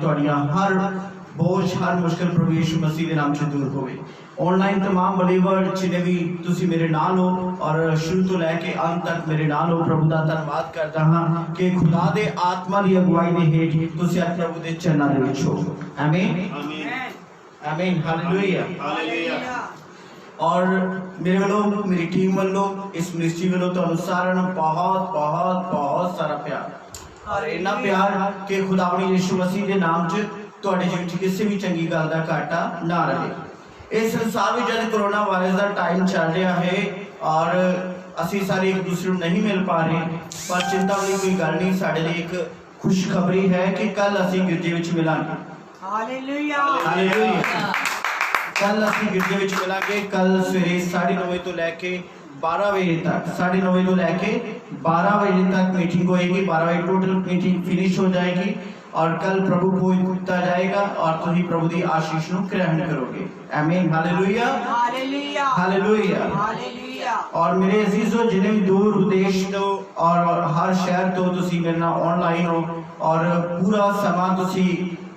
हर बोझ हर मुश्किल प्रभु यीशु मसीह के नाम से दूर होवे। ऑनलाइन तमाम बलीवर जिन्हें भी तुसी मेरे नाल हो और शुरू तो लैके अंत तक मेरे नाल हो, प्रभु का धन्यवाद करता हाँ कि खुदा दे आत्मा की अगुवाई के हेठ तुसी आज प्रभु के चरणों दे विच हो। आमीन आमीन हालेलुया हालेलुया। और मेरे वालों मेरी टीम वालों इस मिनिस्ट्री वालों तो अनुसार बहुत बहुत बहुत सारा प्यार और इन्ना प्यार कि खुदावनी यीशु मसीह के नाम च तुहाडे जीवन च किसी भी चंगी गल दा घाटा ना रहे। इस संसार में जब कोरोना वायरस का टाइम चल रहा है और असी सारे एक दूसरे को नहीं मिल पा रहे, पर चिंता वाली कोई गल नहीं। साडे लिए एक खुशखबरी है कि कल असी गिरजे विच मिलांगे। Hallelujah hallelujah. कल असी गिरजे विच मिलांगे। कल सवेरे 9:30 तो लैके 12 बजे तक 9:30 तो लैके 12 बजे तक मीटिंग होएगी। 12 बजे टोटल मीटिंग फिनिश हो जाएगी और कल प्रभु को दिता जाएगा और तुम ही प्रभु की आशीष को ग्रहण करोगे। आमीन हालेलुया हालेलुया हालेलुया हालेलुया। और मेरे अजीजों जिन्हें भी दूर देश तो और हर शहर तो तुसी मेरे नाल ऑनलाइन हो और पूरा समा तुसी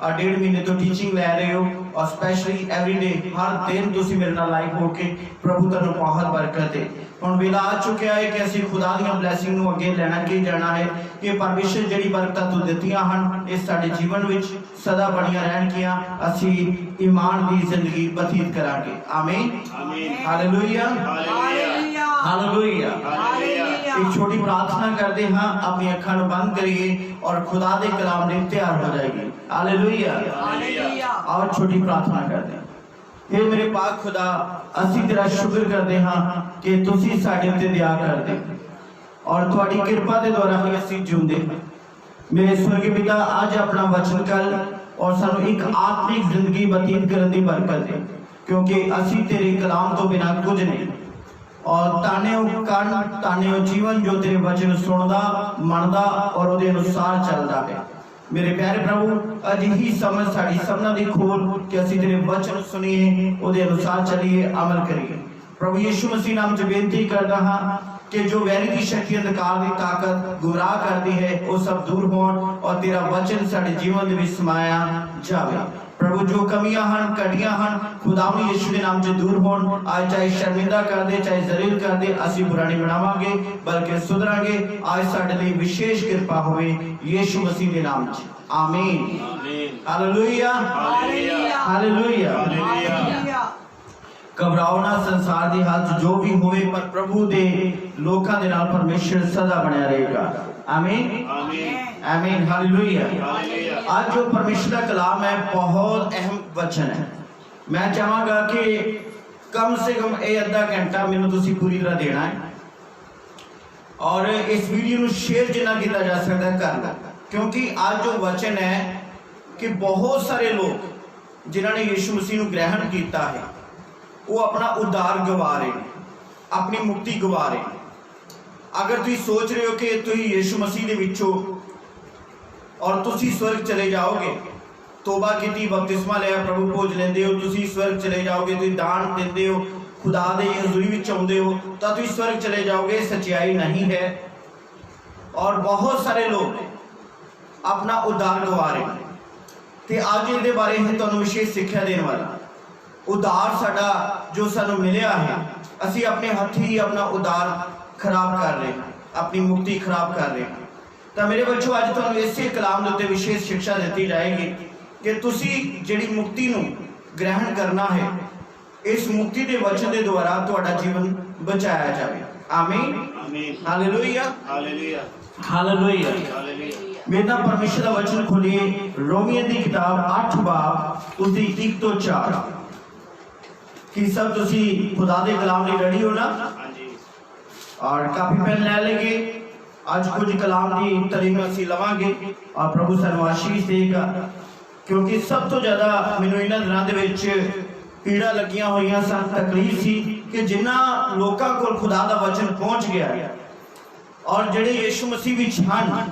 1.5 महीने तो टीचिंग ले रहे हो और स्पेशली एवरी डे हर दिन तुसी मेरे नाल लाइव होके प्रभु तुहानू बहुत बरकत दे। हुण वेला आ चुकिया है कि असी खुदा दी ब्लैसिंग नू अगे लेना के जाना है कि परमेश्वर जिहड़ी बरकतां तू दित्तियां हन इस साडे जीवन विच सदा बणियां रहणगियां। असी ईमान दी जिंदगी बतीत करांगे। आमीन हालेलुया हालेलुया हालेलुया हालेलुया। एक छोटी प्रार्थना करते हाँ, अपनी अखां नू बंद करिए और खुदा दे कलाम ने तैयार हो जाएगी। Hallelujah hallelujah. और छोटी प्रार्थना करते हैं। हे मेरे पाक खुदा असी तेरा शुक्र करते हाँ कि तुसी साडे उत्ते दया करदे और तुहाडी कृपा दे द्वारा ही असी जिउंदे। मेरे स्वर्गीय पिता आज अपना वचन कल और सानू एक आत्मिक जिंदगी बतीत करन दी बरकत दे, क्योंकि असी तेरे कलाम तो बिना कुछ नहीं और ताने कण ताने जीवन जो तेरे वचन सुनदा मनदा और उहदे अनुसार चलदा है। मेरे प्यारे प्रभु अज ही समझ साड़ी सबना दी खोल कि असी तेरे वचन सुनिए उहदे अनुसार चलिए अमल करिए। प्रभु यीशु मसीह नाम च बेनती करदा हां कि जो वैरी की शक्ति अंधकार की ताकत गुमराह करती है वो सब दूर होण और तेरा वचन साडे जीवन दे विच समाया जावे। प्रभु जो कमियां हन कटियां हन खुदावंद यीशु के नाम से दूर होण। आज चाहे शर्मिंदा कर दे चाहे जलील कर दे असी बुरा नहीं बनावांगे बल्कि सुधरांगे। आज साडे लिए विशेष कृपा होवे यीशु मसीह के नाम से। आमीन हालेलुया हालेलुया हालेलुया। घबराओ ना संसार दी हालत जो भी होवे पर प्रभु दे लोकां दे नाल परमेश्वर सदा बनया रहेगा। आमीन आमीन आमीन हालेलुया हालेलुया। आज जो परमेश्वर का कलाम है बहुत अहम वचन है। मैं चाहांगा कि कम से कम ये आधा घंटा मैनूं तुसीं पूरी तरह देना है और इस वीडियो नूं शेयर जिन्ना किया जा सकता है कर लो, क्योंकि आज जो वचन है कि बहुत सारे लोग जिन्होंने यीशु मसीह नूं ग्रहण किया है वो अपना उद्धार गवा रहे, अपनी मुक्ति गवा रहे। अगर तुम सोच रहे हो कि तुम यीशु मसीह दे विच हो और तुसी स्वर्ग चले जाओगे, तोबा की बपतिस्मा लिया प्रभु भोज लेंदे हो, तुसी स्वर्ग चले जाओगे, तुम दान देंदे हो, खुदा दे हज़ूरी विच आउंदे हो तो तुम स्वर्ग चले जाओगे, सच्चाई नहीं है। और बहुत सारे लोग अपना उद्धार गवा रहे हैं। तो आज ये बारे में तुहानूं विशेष सिक्ख्या देने वाला उद्धार साडा जो सानू मिलिया है असी अपने हथी अपना उद्धार खराब कर रहे हैं, अपनी मुक्ति खराब कर रहे हैं। तो मेरे बच्चों अज तुहानू इसे कलाम के उत्ते विशेष शिक्षा दी जाएगी कि तुसी जिहड़ी मुक्ति नू ग्रहण करना है इस मुक्ति के वचन के द्वारा तुहाडा जीवन बचाया जाए। आमीन हालेलुया हालेलुया हालेलुया हालेलुया। मेरा परमेश्वर का वचन खोलिए रोमियो की किताब 8 बाब उसकी 1 तो 4 कि सब तुसी खुदा दे कलाम लिए रेडी हो ना और काफी पेन ले लेंगे। आज कुछ कलाम की तालीम असी लवांगे और प्रभु सानू आशीष देगा, क्योंकि सब तो ज्यादा मैनू इन्हां दिनां दे विच पीड़ा लगियां होईयां सन, तकलीफ सी कि जिन्हां लोकां कोल खुदा दा वचन पहुंच गया और जिहड़े यीशु मसीह विच हन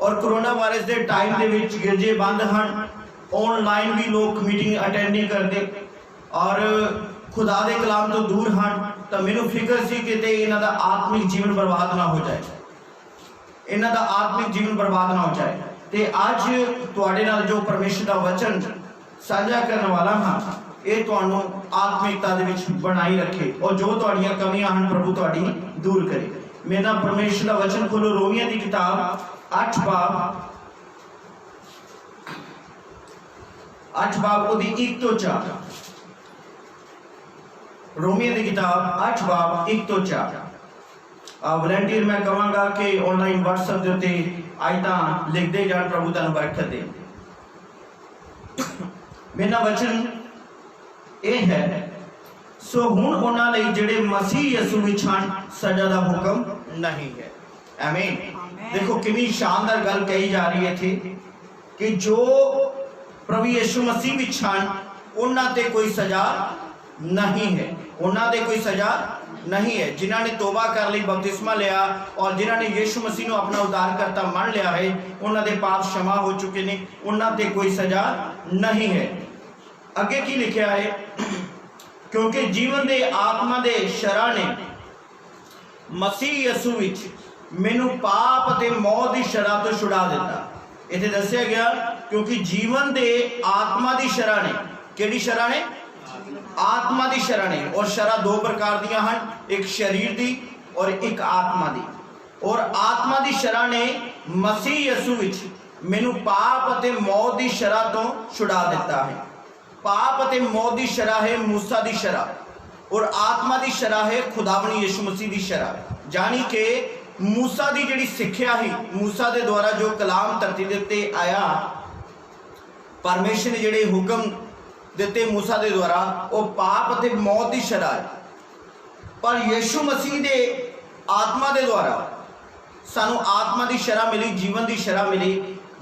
और कोरोना वायरस के टाइम दे विच गिरजे बंद हन, ऑनलाइन भी लोग मीटिंग अटेंड नहीं करते और खुदा दे कलाम तो दूर हन, तो मैनू फिक्र सी कि इन्हां दा आत्मिक जीवन बर्बाद ना हो जाए, इन्हां दा आत्मिक जीवन बर्बाद ना हो जाए। ਤੇ ਅੱਜ ਤੁਹਾਡੇ ਨਾਲ ਜੋ ਪਰਮੇਸ਼ਰ ਦਾ ਵਚਨ ਸਾਂਝਾ ਕਰਨ ਵਾਲਾ ਹਾਂ, ਇਹ ਤੁਹਾਨੂੰ ਆਤਮਿਕਤਾ ਦੇ ਵਿੱਚ ਬਣਾਈ ਰੱਖੇ ਔਰ ਜੋ ਤੁਹਾਡੀਆਂ ਕਮੀਆਂ ਹਨ ਪ੍ਰਭੂ ਤੁਹਾਡੀ ਦੂਰ ਕਰੇ। ਮੇਰੇ ਨਾਲ ਪਰਮੇਸ਼ਰ ਦਾ ਵਚਨ ਖੋਲੋ, ਰੋਮੀਆਂ ਦੀ ਕਿਤਾਬ 8 ਬਾਬ ਉਹਦੀ 1 ਤੋਂ 4। रोमियो की किताब 8 बाब 1 ਤੋਂ 4। वॉलंटियर मैं कहांगा कि ऑनलाइन व्हाट्सएप के उत्ते आयतां लिखते जाण, प्रभु तुहानूं बरकत दे। मेरा वचन यह है, सो हुण उन्हां लई जिहड़े मसीह यसू विच हन सज़ा दा हुक्म नहीं है। आमीन। देखो कितनी शानदार गल कही जा रही है इत्थे कि जो प्रभु यीशु मसीह विच हन उन्हां ते कोई सज़ा नहीं है, उन्होंने कोई सज़ा नहीं है। जिन्होंने तोबा कर ली, बपतिस्मा लिया और जिन्होंने यीशु मसीह को अपना उद्धारकर्ता मान लिया है, उन्होंने पाप क्षमा हो चुके ने, उन्होंने कोई सज़ा नहीं है। अगे की लिखा है, क्योंकि जीवन दे आत्मा दे शरा ने मसीह यसू विच मैनू पाप ते मौत की शरा तो छुड़ा दिता। इत्थे दस्सिया गया क्योंकि जीवन दे आत्मा की शरा ने, किहड़ी शरा ने? आत्मा की शरा ने। और शरा दो प्रकार दियां हन, एक शरीर दी और एक आत्मा दी। और आत्मा की शरा ने मसीह यसू विच मैनू पाप अते मौत की शरा तो छुड़ा दिता है। पाप अते मौत की शरा है मूसा की शरा और आत्मा की शरा है खुदावनी यीशु मसीह की शरा। जानी कि मूसा की जिहड़ी सिक्ख्या ही, मूसा के द्वारा जो कलाम धरती के उत्ते आया, परमेश्वर ने जिहड़े हुक्म दिते मूसा के द्वारा, वो पाप अते मौत की शरा है। पर यीशु मसीह के आत्मा के द्वारा सानू आत्मा की शरा मिली, जीवन की शरा मिली,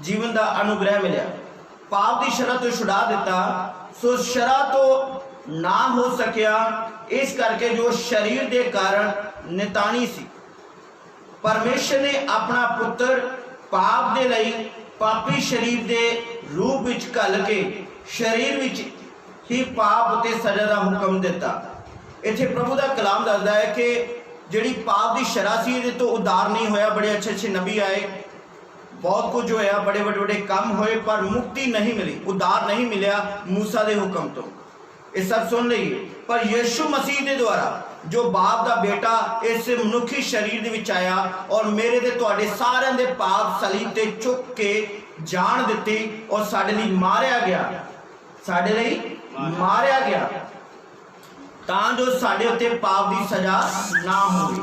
जीवन का अनुग्रह मिला। पाप की शरा तो छुड़ा दिता, सो शरा तो ना हो सकिया, इस करके जो शरीर के कारण नितानी सी, परमेश्वर ने अपना पुत्र पाप दे लई पापी शरीर के रूप विच घल के शरीर विच ही पाप ते सज़ा का हुक्म दिता। इत्थे प्रभु का कलाम दसदा है कि जिहड़ी पाप की शरा सी, इहदे तो उद्धार नहीं होया। बड़े अच्छे अच्छे नबी आए, बहुत कुछ होया, बड़े बड़े काम होए, पर मुक्ति नहीं मिली, उद्धार नहीं मिला मूसा के हुक्म तो। ये सब सुन लीजिए। पर यीशु मसीह के द्वारा जो बाप का बेटा इस मनुखी शरीर दे विच आया और मेरे ते तुहाडे सारिਆਂ दे पाप सलीब ते चुक के जान दिते और साडे लई मारिया गया, साडे लई मारिया गया तां जो साडे उत्ते पाप की सज़ा ना होवे।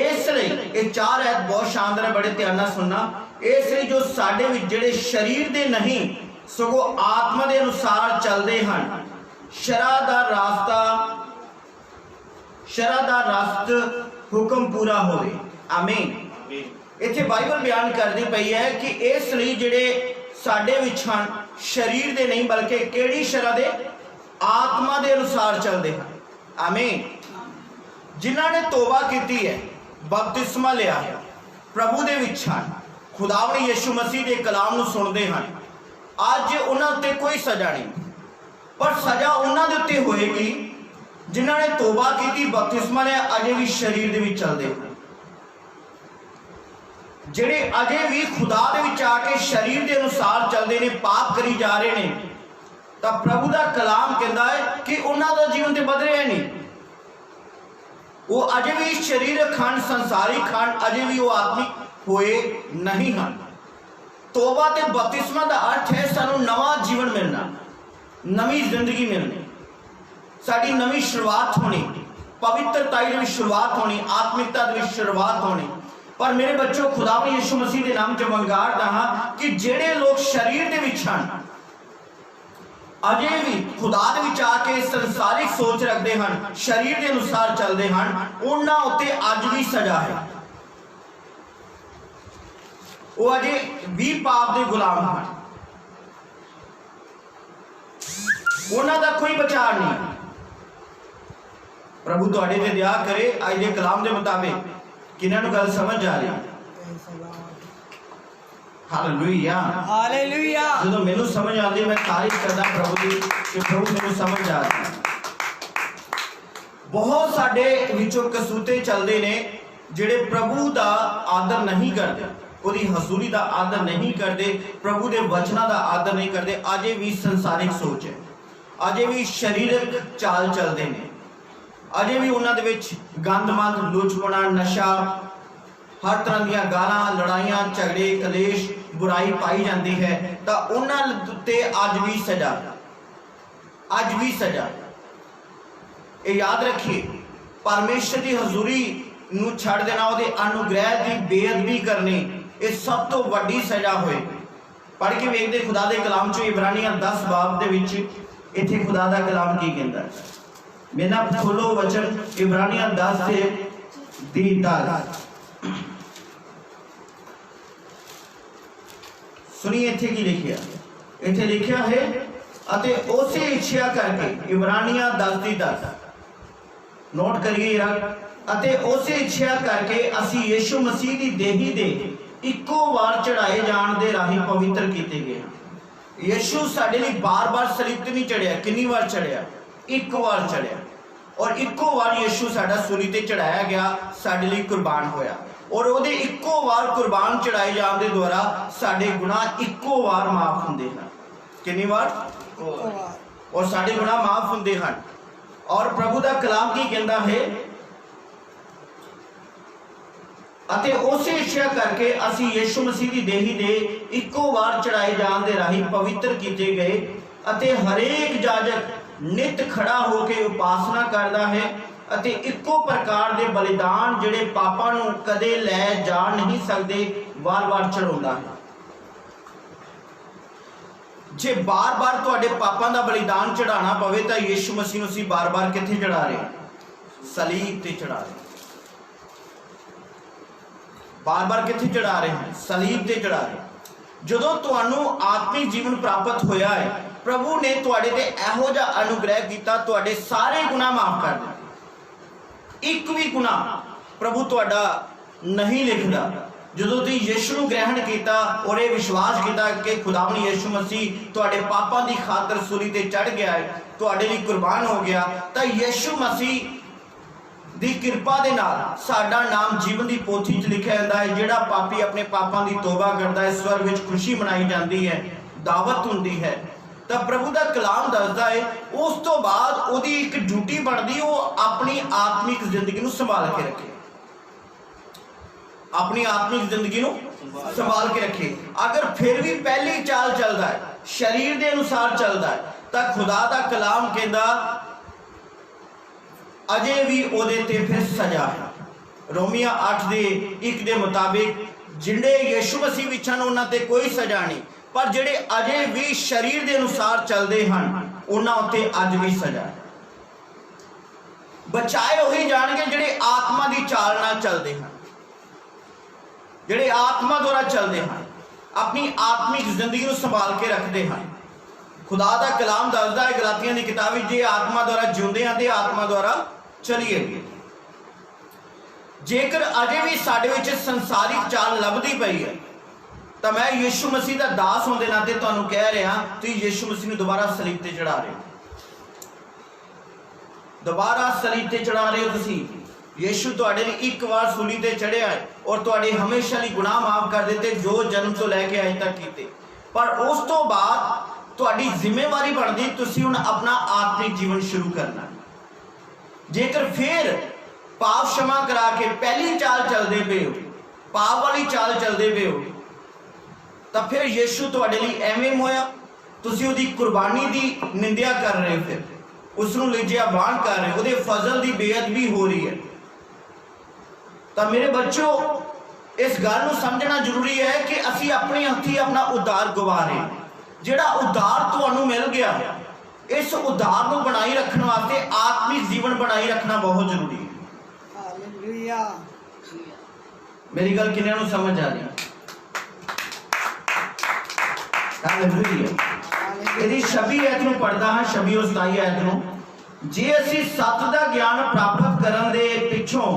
इसलिए ये 4 आयत बहुत शानदार है, बड़े ध्यान नाल सुनना। इसलिए जो साडे विच जिहड़े शरीर दे नहीं सगों आत्मा के अनुसार चलते हैं, शरा दा रास्त हुक्म पूरा होवे। आमीन। इत्थे बाइबल बयान करदी पई है कि इसलिए जिहड़े साडे विच हन शरीर दे नहीं बल्कि किहड़ी शरा दे? आत्मा के अनुसार चलते हैं। आमीन। जिन्हां ने तोबा की है, बपतिस्मा लिया है, प्रभु दे विच हन, खुदावनी यीशु मसीह के कलाम नूं सुनते हैं, अज उन्हां उत्ते कोई सज़ा नहीं, पर सज़ा उन्हां दे उत्ते होएगी जिन्हां ने तोबा की, बपतिस्मा लिया, अजे भी शरीर दे विच चलदे हैं। जिहड़े अजे भी खुदा दे विच आके शरीर के अनुसार चलते हैं, पाप करी जा रहे हैं, तो प्रभु का कलाम कहता है कि उन्हों का जीवन तो बदलिया नहीं। वो अजे भी शरीर खंड, संसारिक खंड, अजे भी वो आत्मिक होए नहीं हैं। तोबा ते बपतिस्मा का अर्थ है सानू नवा जीवन मिलना, नवी जिंदगी मिलनी, साड़ी नवी शुरुआत होनी, पवित्रता की शुरुआत होनी, आत्मिकता की शुरुआत होनी। पर मेरे बच्चों, खुदावंद यीशु मसीह के नाम च वंगारदा हां कि जिहड़े लोग शरीर दे विच हन, अजे भी खुदा दे विच आके संसारिक सोच रखते हैं, शरीर के अनुसार चलते हैं, उन्हां उत्ते अज भी सज़ा है। वो अजे भी पाप के गुलाम हैं, उन्हां दा कोई बचाव नहीं। प्रभु तुहाडे ते दया करे। अज दे कलाम के मुताबिक किन्हां नूं गल समझ आ रही? Hallelujah, hallelujah. जो मैनू समझ आती, मैं तारीफ करदा प्रभु की कि प्रभु मैनू समझ आ रही। बहुत साडे विचों कसूते चलते ने जिहड़े प्रभु का आदर नहीं करते, ਉਹਦੀ ਹਜ਼ੂਰੀ ਦਾ ਆਦਰ ਨਹੀਂ ਕਰਦੇ, ਪ੍ਰਭੂ ਦੇ ਵਚਨਾਂ ਦਾ ਆਦਰ ਨਹੀਂ ਕਰਦੇ, ਅਜੇ ਵੀ ਸੰਸਾਰਿਕ ਸੋਚ ਹੈ, ਅਜੇ ਵੀ ਸਰੀਰਕ ਚਾਲ ਚੱਲਦੇ ਨੇ, ਅਜੇ ਵੀ ਉਹਨਾਂ ਦੇ ਵਿੱਚ ਗੰਦਮੰਦ, ਲੁਚਪੁਣਾ, ਨਸ਼ਾ, हर तरह ਦੀਆਂ गालां, लड़ाइयां, झगड़े, कलेश, बुराई पाई जाती है। तो उन्होंने ते अज भी सजा, अज भी सजा। ये याद रखिए, परमेश्वर की हजूरी नूं छड़ देना, उहदे अनुग्रह की बेअदबी करनी, ये सब तो वड्डी सजा होए। पढ़ के वेखदे खुदा दे कलाम चो इब्रानियां 10 बाब दे विच इत्थे खुदा दा कलाम की कहंदा है। मेरा खोलो वचन इब्रानियां 10 से 10। सुनिए इत्थे की लिखिया, इत्थे लिखिया है अते उसे इच्छा करके, इब्रानियां 10:10 नोट करिए यार। अते उसे इच्छा करके असी यीशु मसीह की देही दे इक्को वार चढ़ाए जाण दे राही पवित्र कीते गए हैं। यीशु साडे लई बार-बार सलीब ते नहीं चढ़िया, कितनी बार चढ़िया? एक बार चढ़िया, और इक्को बार यीशु साडा सूली ते चढ़ाया गया, साडे लई कुर्बान होया, और ਉਹਦੇ ਇੱਕੋ ਵਾਰ ਕੁਰਬਾਨ ਚੜਾਏ ਜਾਣ ਦੇ ਦੁਆਰਾ ਸਾਡੇ ਗੁਨਾਹ ਇੱਕੋ ਵਾਰ ਮਾਫ ਹੁੰਦੇ ਹਨ। ਕਿੰਨੀ ਵਾਰ? और साडे गुनाह माफ ਹੁੰਦੇ ਹਨ। और प्रभु ਦਾ ਕਲਾਮ ਕੀ ਕਹਿੰਦਾ ਹੈ? ਅਤੇ ਉਸੇ ਇੱਛਾ ਕਰਕੇ ਅਸੀਂ ਯीशु मसीह ਦੀ ਦੇਹੀ ਦੇ ਇੱਕੋ ਵਾਰ ਚੜਾਏ ਜਾਣ ਦੇ ਰਾਹੀਂ ਪਵਿੱਤਰ ਕੀਤੇ ਗਏ, ਅਤੇ ਹਰੇਕ ਜਾਜਕ ਨਿਤ ਖੜਾ ਹੋ ਕੇ ਉਪਾਸਨਾ ਕਰਦਾ ਹੈ ਅਤੇ ਇੱਕੋ ਪ੍ਰਕਾਰ ਦੇ ਬਲੀਦਾਨ ਜਿਹੜੇ ਪਾਪਾਂ ਨੂੰ ਕਦੇ ਲੈ ਜਾ ਨਹੀਂ ਸਕਦੇ ਵਾਰ-ਵਾਰ ਚੜਾਉਂਦਾ ਹੈ। ਜੇ ਬਾਰ-ਬਾਰ ਤੁਹਾਡੇ ਪਾਪਾਂ ਦਾ ਬਲੀਦਾਨ ਚੜਾਉਣਾ ਪਵੇ ਤਾਂ ਯीशु ਮਸੀਹ ਨੂੰ ਅਸੀਂ ਬਾਰ-ਬਾਰ ਕਿੱਥੇ ਚੜਾ ਰਹੇ ਹਾਂ? ਸਲੀਬ ਤੇ ਚੜਾ ਰਹੇ। बार-बार कित्थे चढ़ा रहे हैं? सलीब ते चढ़ा रहे। जदों तुहानू आत्मिक जीवन प्राप्त होया है, प्रभु ने तुहाडे ते इहो जिहा अनुग्रह कीता, तुहाडे सारे गुनाह माफ कर दिते। एक भी गुनाह प्रभु तुहाडा नहीं लिखदा। जदों तुसीं यीशु नूं ग्रहण कीता और ये विश्वास कीता कि खुदावन यीशु मसीह तुहाडे पापां दी खातर सूली ते चढ़ गया है, तुहाडे लई कुर्बान हो गया, तां यीशु मसीह दी किरपा दे नाल साडा नाम जीवन दी पोथी च लिखिया जांदा है। जिहड़ा पापी अपने पापां दी तौबा करदा है, स्वर्ग विच खुशी मनाई जाती है, दावत हुंदी है। तो प्रभु दा कलाम दसदा है उस तो बाद ओदी एक ड्यूटी बनदी, वो अपनी आत्मिक जिंदगी नूं संभाल के रखे, अपनी आत्मिक जिंदगी नूं संभाल के रखे। अगर फिर भी पहली चाल चलदा है, शरीर दे अनुसार चलदा है, तां खुदा दा कलाम कहंदा अजे भी ओदे ते फिर सजा है। रोमिया 8:1 के मुताबिक जिहड़े यीशु मसीह विच हन उन्हां ते कोई सजा नहीं, पर जिहड़े अजे भी शरीर के अनुसार चलते हैं उन्हां उत्ते अज भी सजा है। बचाए वही जाणगे जिहड़े आत्मा की चाल नाल चलते हैं, जिहड़े आत्मा द्वारा चलते हैं, अपनी आत्मिक जिंदगी नूं संभाल के रखते हैं। खुदा दा कलाम दसदा है गलातियां दी किताब जे आत्मा द्वारा जिउंदे हां ते आत्मा द्वारा चलिए। जेकर अजे भी साडे विच संसारिक चाल लभदी पई है तो मैं यीशु मसीह दा दास होने नाते तुहानूं कह रहा, तुसीं यीशु मसीह नूं दोबारा सलीब ते चढ़ा रहे हो, दोबारा सलीब ते चढ़ा रहे हो। तुसीं यीशु तुहाडे लई एक बार सूली ते चढ़िया है और तुहाडे हमेशा लई गुनाह माफ कर दिते जो जन्म तो लैके अज तक कीते, पर उस तो बाद तुहाडी जिम्मेवारी बनदी तुसीं हुण अपना आत्मिक जीवन शुरू करना। जेकर फिर पाप क्षमा करा के पहली चाल चलते पे हो, पाप वाली चाल चलते पे हो, तो फिर यीशु तुहाडे लई एवें होया, तुसीं उहदी कुर्बानी दी निंदिया कर रहे हो, फिर उसनूं लिजियावान कर रहे हो, उहदे फजल दी बेअदबी हो रही है। तो मेरे बच्चों इस गल नूं समझना जरूरी है कि असीं अपने हत्थी अपना उद्धार गवा रहे हैं। जिहड़ा उद्धार तुहानूं मिल गया, इस उद्धार को बनाई रखने वास्ते आत्मिक जीवन बनाई रखना बहुत जरूरी है। हालेलुया। मेरी गल किन्हां नूं समझ आ रही? हालेलुया। यदि 26 आयत नूं पढ़दा हां, 26 और 27 आयत नूं, जे असीं सत दा ज्ञान प्राप्त करन दे पिछों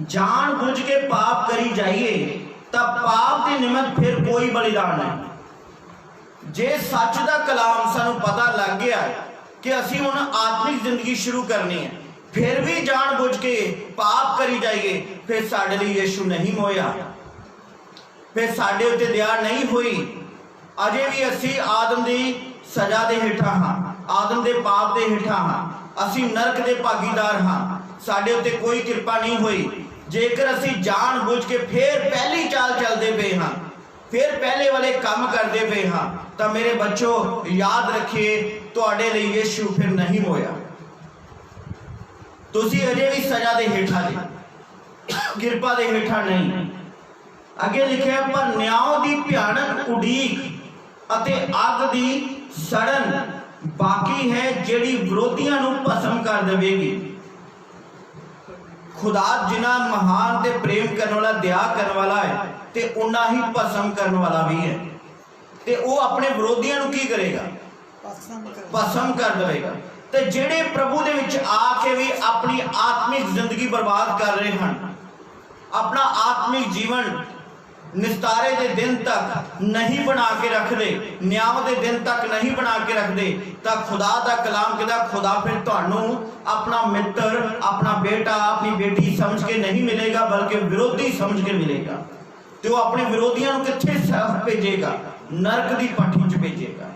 जान बुझ के पाप करी जाइए तां पाप दे निमित्त फिर कोई बलिदान नहीं। जे सच दा कलाम सानू पता लग गया है कि असी हुण आत्मिक जिंदगी शुरू करनी है, फिर भी जान बुझ के पाप करी जाइए, फिर साडे लई यीशु नहीं होया। फिर साडे उत्ते दया नहीं हुई, अजे भी असी आदम की सजा के हेठा हाँ, आदम के पाप के हेठा हाँ, असी नरक के भागीदार हाँ, साडे उत्ते कोई कृपा नहीं हुई। जेकर असी जान बुझ के फिर पहली चाल चलते पे हाँ, फिर पहले वाले काम करते पे हाँ, तो मेरे बच्चों याद रखिए तुहाडे लई यीशु फिर नहीं होया। तुसी अजे भी सजा के हेठा जी, कृपा के हेठा नहीं। अगे लिखा पर न्याय की भयानक उड़ीक अते अग की सड़न बाकी है जिहड़ी विरोधियों नूं भस्म कर देवेगी। खुदा जिन्ना महान ते प्रेम करने वाला, दया करने वाला है, ते उन्ना ही भस्म करने वाला भी है। ते वो अपने विरोधियों नूं की करेगा? भस्म कर देगा। ते जिहड़े प्रभु दे विच आके भी अपनी आत्मिक जिंदगी बर्बाद कर रहे हैं, अपना आत्मिक जीवन निस्तारे के दिन तक नहीं बना के रखते, न्याय के दिन तक नहीं बना के रखते, तो खुदा का कलाम कहता खुदा फिर तुहानू अपना मित्र, अपना बेटा, अपनी बेटी समझ के नहीं मिलेगा, बल्कि विरोधी समझ के मिलेगा। तो अपने विरोधियों को कित्थे भेजेगा? नरक की भट्ठी च भेजेगा।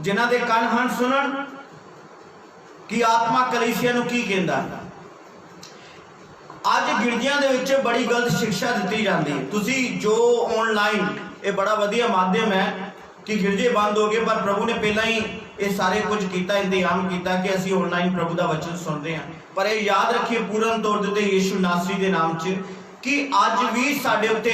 जिन्हां दे कन हन सुनन कि आत्मा कलीसिया नूं की कहंदा है। अज गिरजियां दे विच बड़ी गलत शिक्षा दी जाती है। तुसी जो ऑनलाइन ये बड़ा वधिया माध्यम है कि गिरजे बंद हो गए, पर प्रभु ने पहला ही ये सारे कुछ किया, इंतजाम किया कि असी ऑनलाइन प्रभु का वचन सुनते हैं। पर यह याद रखिए पूर्ण तौर पर यीशु नासरी के नाम च कि अज भी साडे उत्ते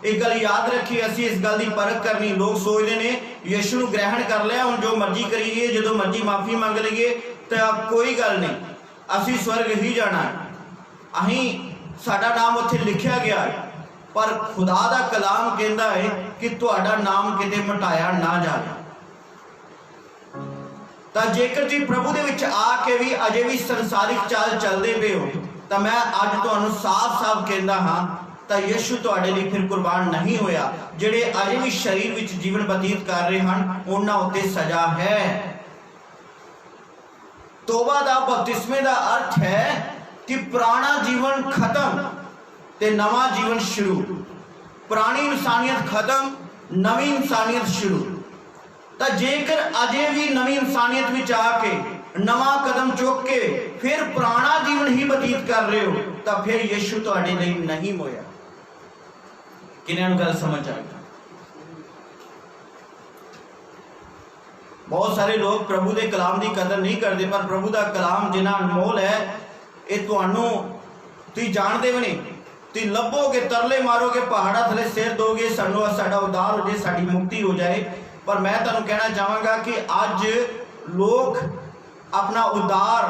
एक गल याद रखिए, असी इस गल की परख करनी। लोग सोचते हैं यीशु नूं ग्रहण कर लिया, हुण जो मर्जी करिए, जो मर्जी माफ़ी मंग लीए तो कोई गल नहीं, असी स्वर्ग ही जाना है, अहीं साडा नाम उत्थे लिखिया गया है। पर खुदा दा कलाम कहता है कि तुहाडा नाम किते मिटाया ना जाए। तो जेकर तुसीं प्रभु दे विच आके भी अजे भी संसारिक चाल चलते पे हो, तो मैं अज तुहानूं साफ साफ कहता हाँ, तो यीशु तुहाडे लई फिर कुर्बान नहीं होया। जिहड़े अजे भी शरीर विच जीवन बतीत कर रहे हैं, उन्हां उत्ते सजा है। तोबा दा बपतिस्मे दा अर्थ है कि पुराना जीवन खत्म ते नवा जीवन शुरू, पुरानी इंसानियत खत्म, नवी इंसानियत शुरू। तो जेकर अजे भी नवी इंसानियत में आके नवा कदम चुक के फिर पुराना जीवन ही बतीत कर रहे हो, तो फिर यीशु तुहाडे लई नहीं होया। किन्हां नूं गल समझ आ गई? बहुत सारे लोग प्रभु के कलाम की कदर नहीं करते, पर प्रभु का कलाम जिन्ना अनमोल है, ये तुहानू तुसीं जानते भी नहीं। तुसीं लभोगे, तरले मारोगे, पहाड़ा थले सिर दोगे, सानू साडा उद्धार हो जाए, साडी मुक्ति हो जाए। पर मैं तुहानू कहना चाहांगा कि अज लोग अपना उद्धार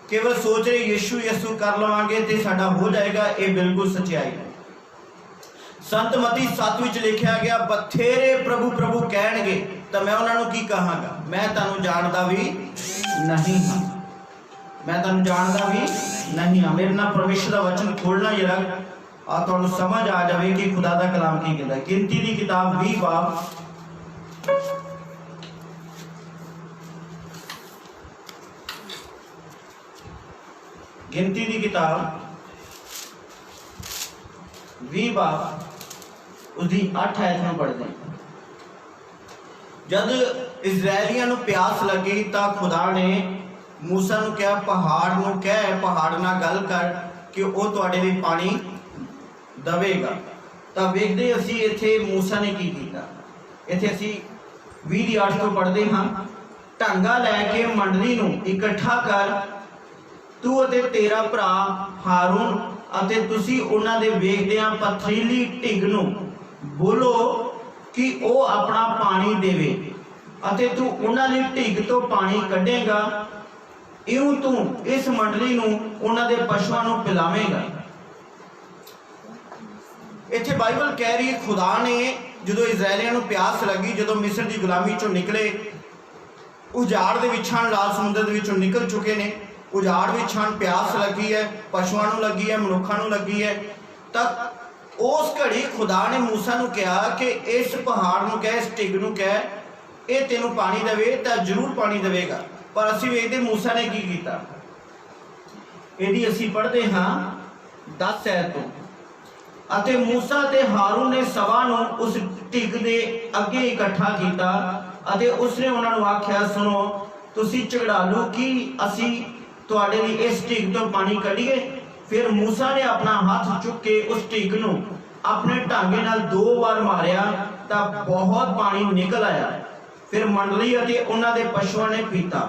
केवल सोच रहे यीशु यीशु कर लवांगे तो साडा हो जाएगा। ये बिल्कुल सच्चाई है। संत मती 7 विच लिखा गया, बथेरे प्रभु प्रभु कहणगे तो मैं उन्होंने की कहांगा, मैं तुहानू जानदा भी नहीं हाँ, मैं तुहानू जानदा भी नहीं हाँ। मेरे नाल परमेश्वर का वचन खोलना जरा तुहानू समझ आ जाए कि खुदा का कलाम की कहता है। गिनती की किताब 20 बाब गिनती की किताब 20 बाब उसकी 8 आयत में पढ़ते हैं। जब इजरायलियों को प्यास लगी तो खुदा ने मूसा नूं कहा, पहाड़ नूं कह, पहाड़ नाल गल कर कि वह तुहाडे लई पानी देवेगा। तो वेखदे असीं इत्थे मूसा ने की कीता। इत्थे असीं 20:8 तो पढ़ते हाँ, ढंगा लैके मंडली नूं इकट्ठा कर, तू अते तेरा भरा हारून अते तुसीं उन्हां दे वेखदिआं पथरीली ढिग नूं बोलो कि वो अपना पानी देवे, अते तू उन्हां दी ढिग तो पानी कढेगा। इउं तू इस मंडली नूं उन्हां दे पशुआं नूं पिलावेगा। इत्थे बाइबल कह रही है खुदा ने जो इजरायलियों को प्यास लगी, जो मिस्र की गुलामी चों निकले, उजाड़ दे विच हन, लाल समुद्र दे विचों निकल चुके ने, उजाड़ विच हन, प्यास लगी है, पशुआं नूं लगी है, मनुखां नूं लगी है। तक उस घड़ी खुदा ने मूसा नूं कहा कि इस पहाड़ नूं कह, इस ढिग नूं कह, ये तेनों पानी देवे, तो जरूर पानी देवेगा। पर असीं वेखदे मूसा ने की कीता। इहदी असीं पढ़दे हाँ 10 आयत तो, ਅਤੇ मूसा ते हारून ने सभा ਨੂੰ उस ਢਿੱਗ ਦੇ ਅੱਗੇ ਇਕੱਠਾ ਕੀਤਾ ਅਤੇ ਉਸਨੇ ਉਹਨਾਂ ਨੂੰ ਆਖਿਆ, सुनो, ਤੁਸੀਂ ਝਗੜਾਲੂ ਕੀ ਅਸੀਂ ਤੁਹਾਡੇ ਲਈ ਇਸ ਢਿੱਗ ਤੋਂ ਪਾਣੀ ਕੱਢੀਏ? फिर मूसा ने अपना हाथ चुक के उस ਢਿੱਗ ਨੂੰ अपने ਢਾਂਗੇ ਨਾਲ 2 ਵਾਰ ਮਾਰਿਆ ਤਾਂ बहुत पानी निकल आया। फिर मंडली ਅਤੇ ਉਹਨਾਂ ਦੇ ਪਸ਼ੂਆਂ ਨੇ ਪੀਤਾ।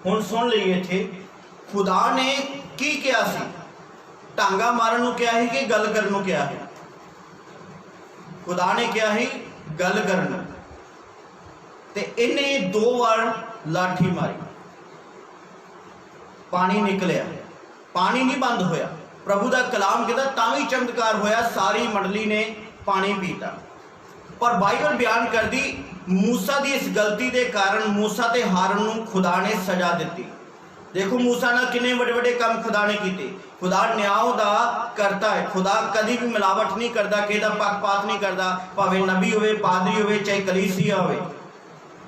ਹੁਣ ਸੁਣ ਲਈਏ ਇੱਥੇ खुदा ने की किया सी? ਢਾਂਗਾ ਮਾਰਨ ਨੂੰ ਕਿਹਾ ਸੀ ਕਿ ਗੱਲ ਕਰਨ ਨੂੰ ਕਿਹਾ ਹੈ? खुदा ने ਕਿਹਾ ਸੀ ਗੱਲ ਕਰਨ ਨੂੰ, ਤੇ ਇਹਨੇ 2 ਵਾਰ ਲਾਠੀ ਮਾਰੀ, पानी निकलिया, पानी नहीं बंद होया। प्रभु का कलाम कहता तावी चमत्कार होया, सारी मंडली ने पानी पीता। पर बाइबल बयान कर दी मूसा की इस गलती के कारण मूसा ते हारून नूं खुदा ने सजा दी। देखो मूसा नाल किन्ने बड़े बड़े काम खुदा ने किए। खुदा न्याय दा करता है, खुदा कभी भी मिलावट नहीं करता, किसी दा पक्षपात नहीं करता, भावें नबी होवे, पादरी होवे, चाहे कलीसिया होवे।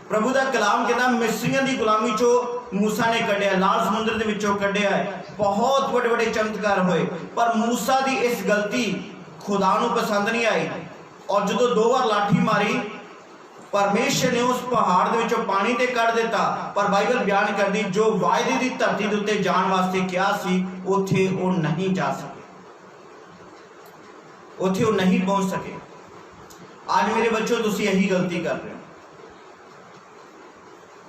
प्रभु का कलाम कहता मिस्रियों की गुलामी चो मूसा ने कढ़िया, लाल समुद्र के विचों कढ़िया है, बहुत बड़े बड़े चमत्कार हुए। पर मूसा की इस गलती खुदा नूं पसंद नहीं आई, और जो 2 बार लाठी मारी परमेश्वर ने उस पहाड़ के विचों पानी ते कढ़ दिता। पर बाइबल बयान कर दी जो वायदे की धरती के उत्ते जाण वास्ते क्या सी उत्थे वो नहीं जा सके, उत्थे वो नहीं पहुंच सके। आज मेरे बच्चों तुसीं यही गलती कर रहे हो।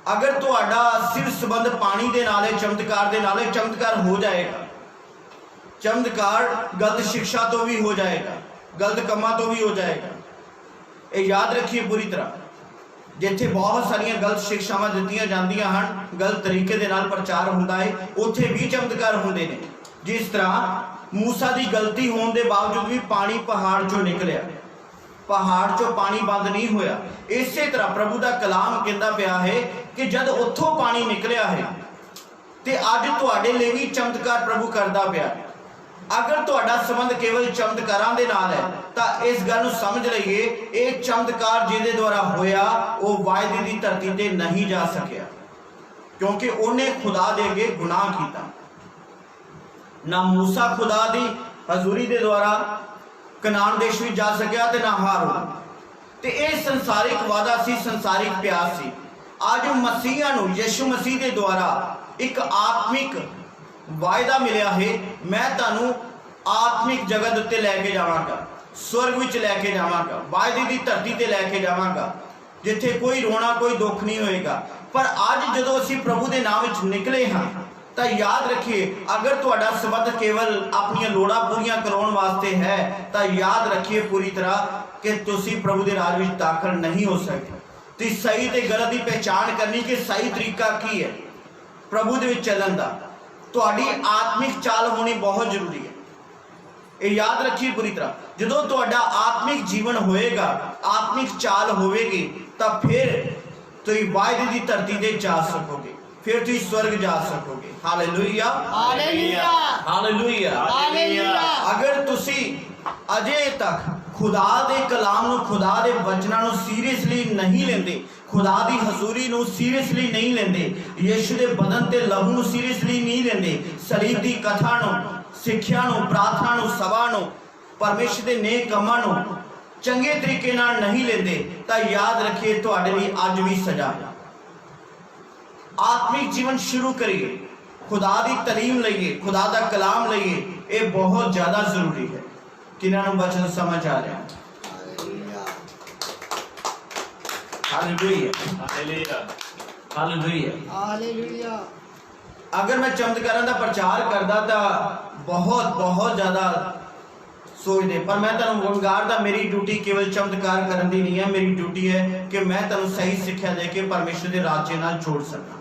अगर तुहाडा सिर संबंध पानी दे नाल है, चमत्कार दे नाल है, चमत्कार हो जाएगा। चमत्कार गलत शिक्षा तो भी हो जाएगा, गलत कमां तो भी हो जाएगा। ये याद रखिए पूरी तरह। जिथे बहुत सारिया गलत शिक्षावां दित्तियां जांदियां हन, गलत तरीके दे नाल प्रचार हुंदा है, उत्थे भी चमत्कार हुंदे ने। जिस तरह मूसा की गलती होने के बावजूद भी पानी पहाड़ चों निकलिया, पहाड़ चों पानी बंद नहीं होया। इसे तरह प्रभु का कलाम कहता पिया है कि जब उत्थों पानी निकलिया है तो अज तुहाडे लई भी चमत्कार प्रभु करता पिया। अगर तुहाडा संबंध केवल चमत्कारां दे नाल है तो इस गल नूं समझ लईए ये चमत्कार जिहदे द्वारा होया वो वायदे की धरती ते नहीं जा सकिया, क्योंकि उन्हें खुदा दे अगे गुनाह किया। ना मूसा खुदा दी हजूरी दे द्वारा कनान देश में जा सकिया ते ना हारून। ते यह संसारिक वादा सी, संसारिक प्यार सी। आज मसीहा नूं यीशु मसीह के द्वारा एक आत्मिक वायदा मिलिया है, मैं तुहानूं आत्मिक जगत उत्ते लैके जावांगा, स्वर्ग विच लैके जावांगा, वायदे की धरती ते लैके जावांगा, जिथे कोई रोना कोई दुख नहीं होएगा। पर अज जदों असीं प्रभु के नाम विच निकले हाँ तो याद रखिए अगर तुहाडा संबंध केवल अपनी लोड़ां पूरीआं कराउण वास्ते है तो याद रखिए पूरी तरह कि तुसीं प्रभु के राज विच दाखल नहीं हो सकते। तो सही ते गलत की पहचान करनी कि सही तरीका की है प्रभु दे विच चलण दा। तुहाडी आत्मिक चाल होनी बहुत जरूरी है, ये याद रखिए पूरी तरह। जदों तुहाडा आत्मिक जीवन होएगा, आत्मिक चाल होवेगी, तब फिर तुसीं वायदे की धरती ते जा सकोगे, फिर तुसीं स्वर्ग जा सकोगे। Hallelujah, hallelujah, hallelujah, hallelujah. अगर तुसीं अजे तक खुदा दे कलाम नूं, खुदा दे वचनां नूं सीरियसली नहीं लेंदे, खुदा दी हजूरी नूं सीरियसली नहीं लेंदे, यीशु दे बदन ते लहू नूं सीरियसली नहीं लेंदे, सलीब दी कथा नूं, सिक्ख्या नूं, प्रार्थना नूं, सभा नूं, परमेश्वर दे नेक कमां नूं चंगे तरीके नाल नहीं लेंदे, तां याद रखिए तुहाडे लई अज भी सजा है। आत्मिक जीवन शुरू करिए, खुदा दी तलीम लईए, खुदा दा कलाम लईए, ये बहुत ज़्यादा जरूरी है। किन्हां नूं वचन समझ आ रहा है? Hallelujah, hallelujah, hallelujah, hallelujah. अगर मैं चमत्कारां दा प्रचार करदा तां बहुत बहुत ज़्यादा सोचते, पर मैं तुहानूं वंगारदा मेरी ड्यूटी केवल चमत्कार करन दी नहीं है, मेरी ड्यूटी है कि मैं तुहानूं सही सिक्ख्या दे के परमेश्वर के राज्य नाल जोड़ सकां।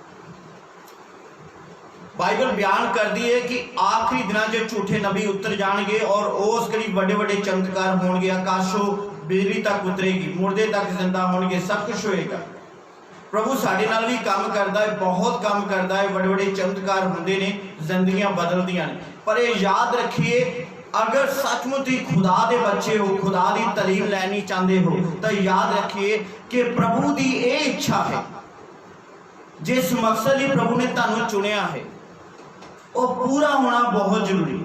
बाइबल बयान करती है कि आखिरी दिनों में झूठे नबी उतर जाएंगे और उस कड़ी बड़े बड़े चमत्कार होंगे, आकाशों बिजली तक उतरेगी, मुर्दे तक जिंदा होंगे, सब कुछ होएगा। प्रभु साडे नाल भी काम करता है, बहुत काम करता है, बड़े बड़े चमत्कार होंगे ने, जिंदगियां बदलदियां ने। पर यह याद रखिए अगर सचमुच ही खुदा दे बच्चे हो, खुदा दी तलीम लैनी चाहते हो, तो याद रखिए कि प्रभु की यह इच्छा है, जिस मकसद लिए प्रभु ने तुहानूं चुनिया है वो पूरा होना बहुत जरूरी।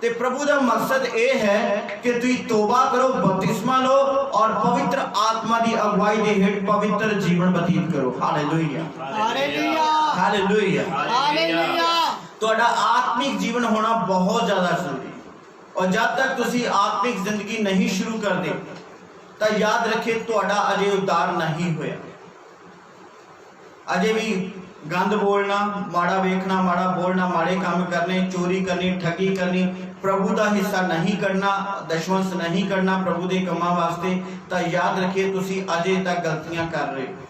ते प्रभु का मकसद ये है कि तुम तौबा करो, बपतिस्मा लो और पवित्र आत्मा की अगुवाई के हेठ पवित्र जीवन व्यतीत करो। Hallelujah, hallelujah, hallelujah. हालेलुया। ਤੁਹਾਡਾ आत्मिक जीवन होना बहुत ज़्यादा जरूरी है। और जब तक तुसी आत्मिक जिंदगी नहीं शुरू करते तो याद रखिए ਤੁਹਾਡਾ अजे उद्धार नहीं होया। अजे भी गंद बोलना, माड़ा वेखना, माड़ा बोलना, माड़े काम करने, चोरी करनी, ठगी करनी, प्रभु का हिस्सा नहीं करना, दशवंश नहीं करना प्रभु के कामां वास्ते, तो याद रखिए तुसी अजे तक गलतियां कर रहे हो।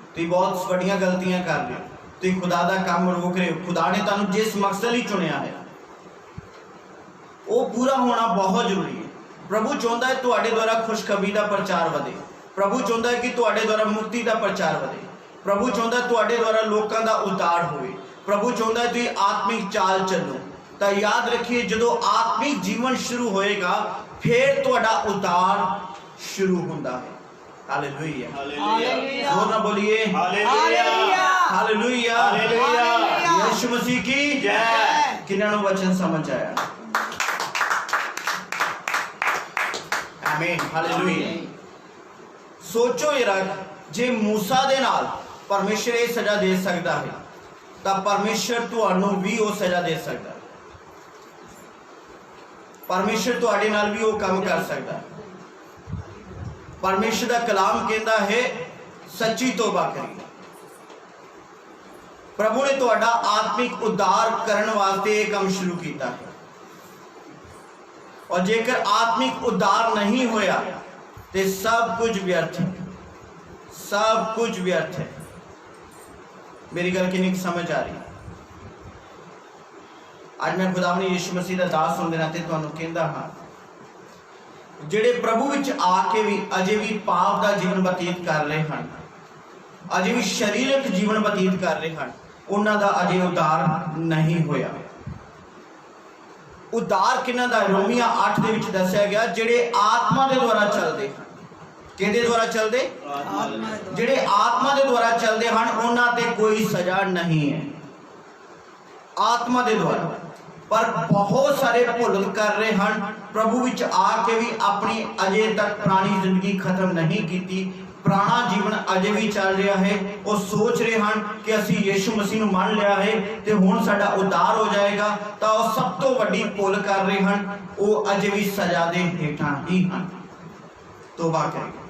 तुसी बहुत बड़ियां गलतियां कर रहे हो। तुम खुदा का काम रोक रहे हो। खुदा ने तुहानू जिस मकसद ही चुनिया है वो पूरा होना बहुत जरूरी है। प्रभु चाहता है तुहाडे द्वारा खुशखबरी का प्रचार वधे। प्रभु चाहता है कि तुहाडे द्वारा मुक्ति का प्रचार वधे। प्रभु चाहता है तुहाडे द्वारा लोगों का उद्धार होवे। प्रभु चाहता है तुम आत्मिक चाल चलो। तो याद रखिए जो आत्मिक जीवन शुरू होएगा फिर तुहाडा उद्धार शुरू होता है। Hallelujah, hallelujah. जोर ना बोलिए हालेलुया, हालेलुया, हालेलुया। यीशु मसीह की जय। किन्हां नूं वचन समझ आया? आमीन, हालेलुया। सोचो जरा, जे मूसा दे नाल परमेश्वर ये सजा दे सकता है तो परमेश्वर तुहानूं भी वो सजा दे सकता है। परमेश्वर तुहाडे नाल भी वो काम कर सकता है। परमेश्वर का कलाम कहता है सच्ची तौबा करिए। प्रभु ने तुहाडा आत्मिक उद्धार करने वास्ते ये काम शुरू किया है। और जेकर आत्मिक उद्धार नहीं होया तो सब कुछ व्यर्थ है, सब कुछ व्यर्थ है। मेरी गल कितनी समझ आ रही? आज मैं खुदा ने यीशु मसीह का दास होने के नाते तुहानूं कहंदा हां, ਜਿਹੜੇ प्रभु विच आके भी अजे भी पाप का जीवन बतीत कर रहे हैं, अजे भी शरीरक जीवन बतीत कर रहे हैं, उन्हां दा अजे उद्धार नहीं होया। उद्धार किन्हां दा? रोमिया 8 दे विच दस्सिया गया ਜਿਹੜੇ आत्मा के द्वारा चलते हैं। किहदे द्वारा चलते? ਜਿਹੜੇ आत्मा के द्वारा चलते हैं उन्हां ते कोई सजा नहीं है। आत्मा के द्वारा पर बहुत सारे भुल कर रहे हैं। प्रभु विच आके भी अपनी अजे तक पुरानी जिंदगी खत्म नहीं की, पुराना जीवन अजे भी चल रहा है। वो सोच रहे हैं कि असी यीशु मसीह नूं मान लिया है तो हुण साडा उद्धार हो जाएगा। तो वो सब तो वड्डी भुल कर रहे हैं, वो अजे भी सजा दे हेठां ही हैं। तौबा करिए।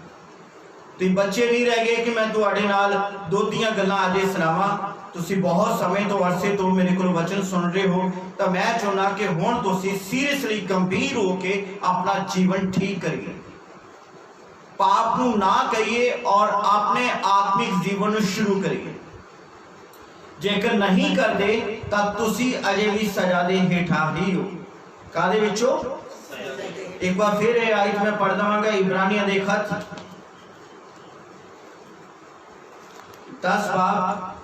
तुसीं बच्चे नहीं रह गए कि मैं तुहाडे नाल दोधियां गल्लां अजे सुणावां। तुसी बहुत समय तो अरसे तो मेरे को वचन सुन रहे हो, तो मैं चाहना कि हुण तुसी सीरियसली गंभीर होके अपना जीवन ठीक करिए, पाप नूं ना करिए और अपने आत्मिक जीवन शुरू करिए। जेकर नहीं करते तो तुसी अजे भी सजा दे हेठा ही हो। कादे विचों? एक बार फिर ये आयत मैं पढ़ दवांगा, इब्रानियां दे खत 10 बाब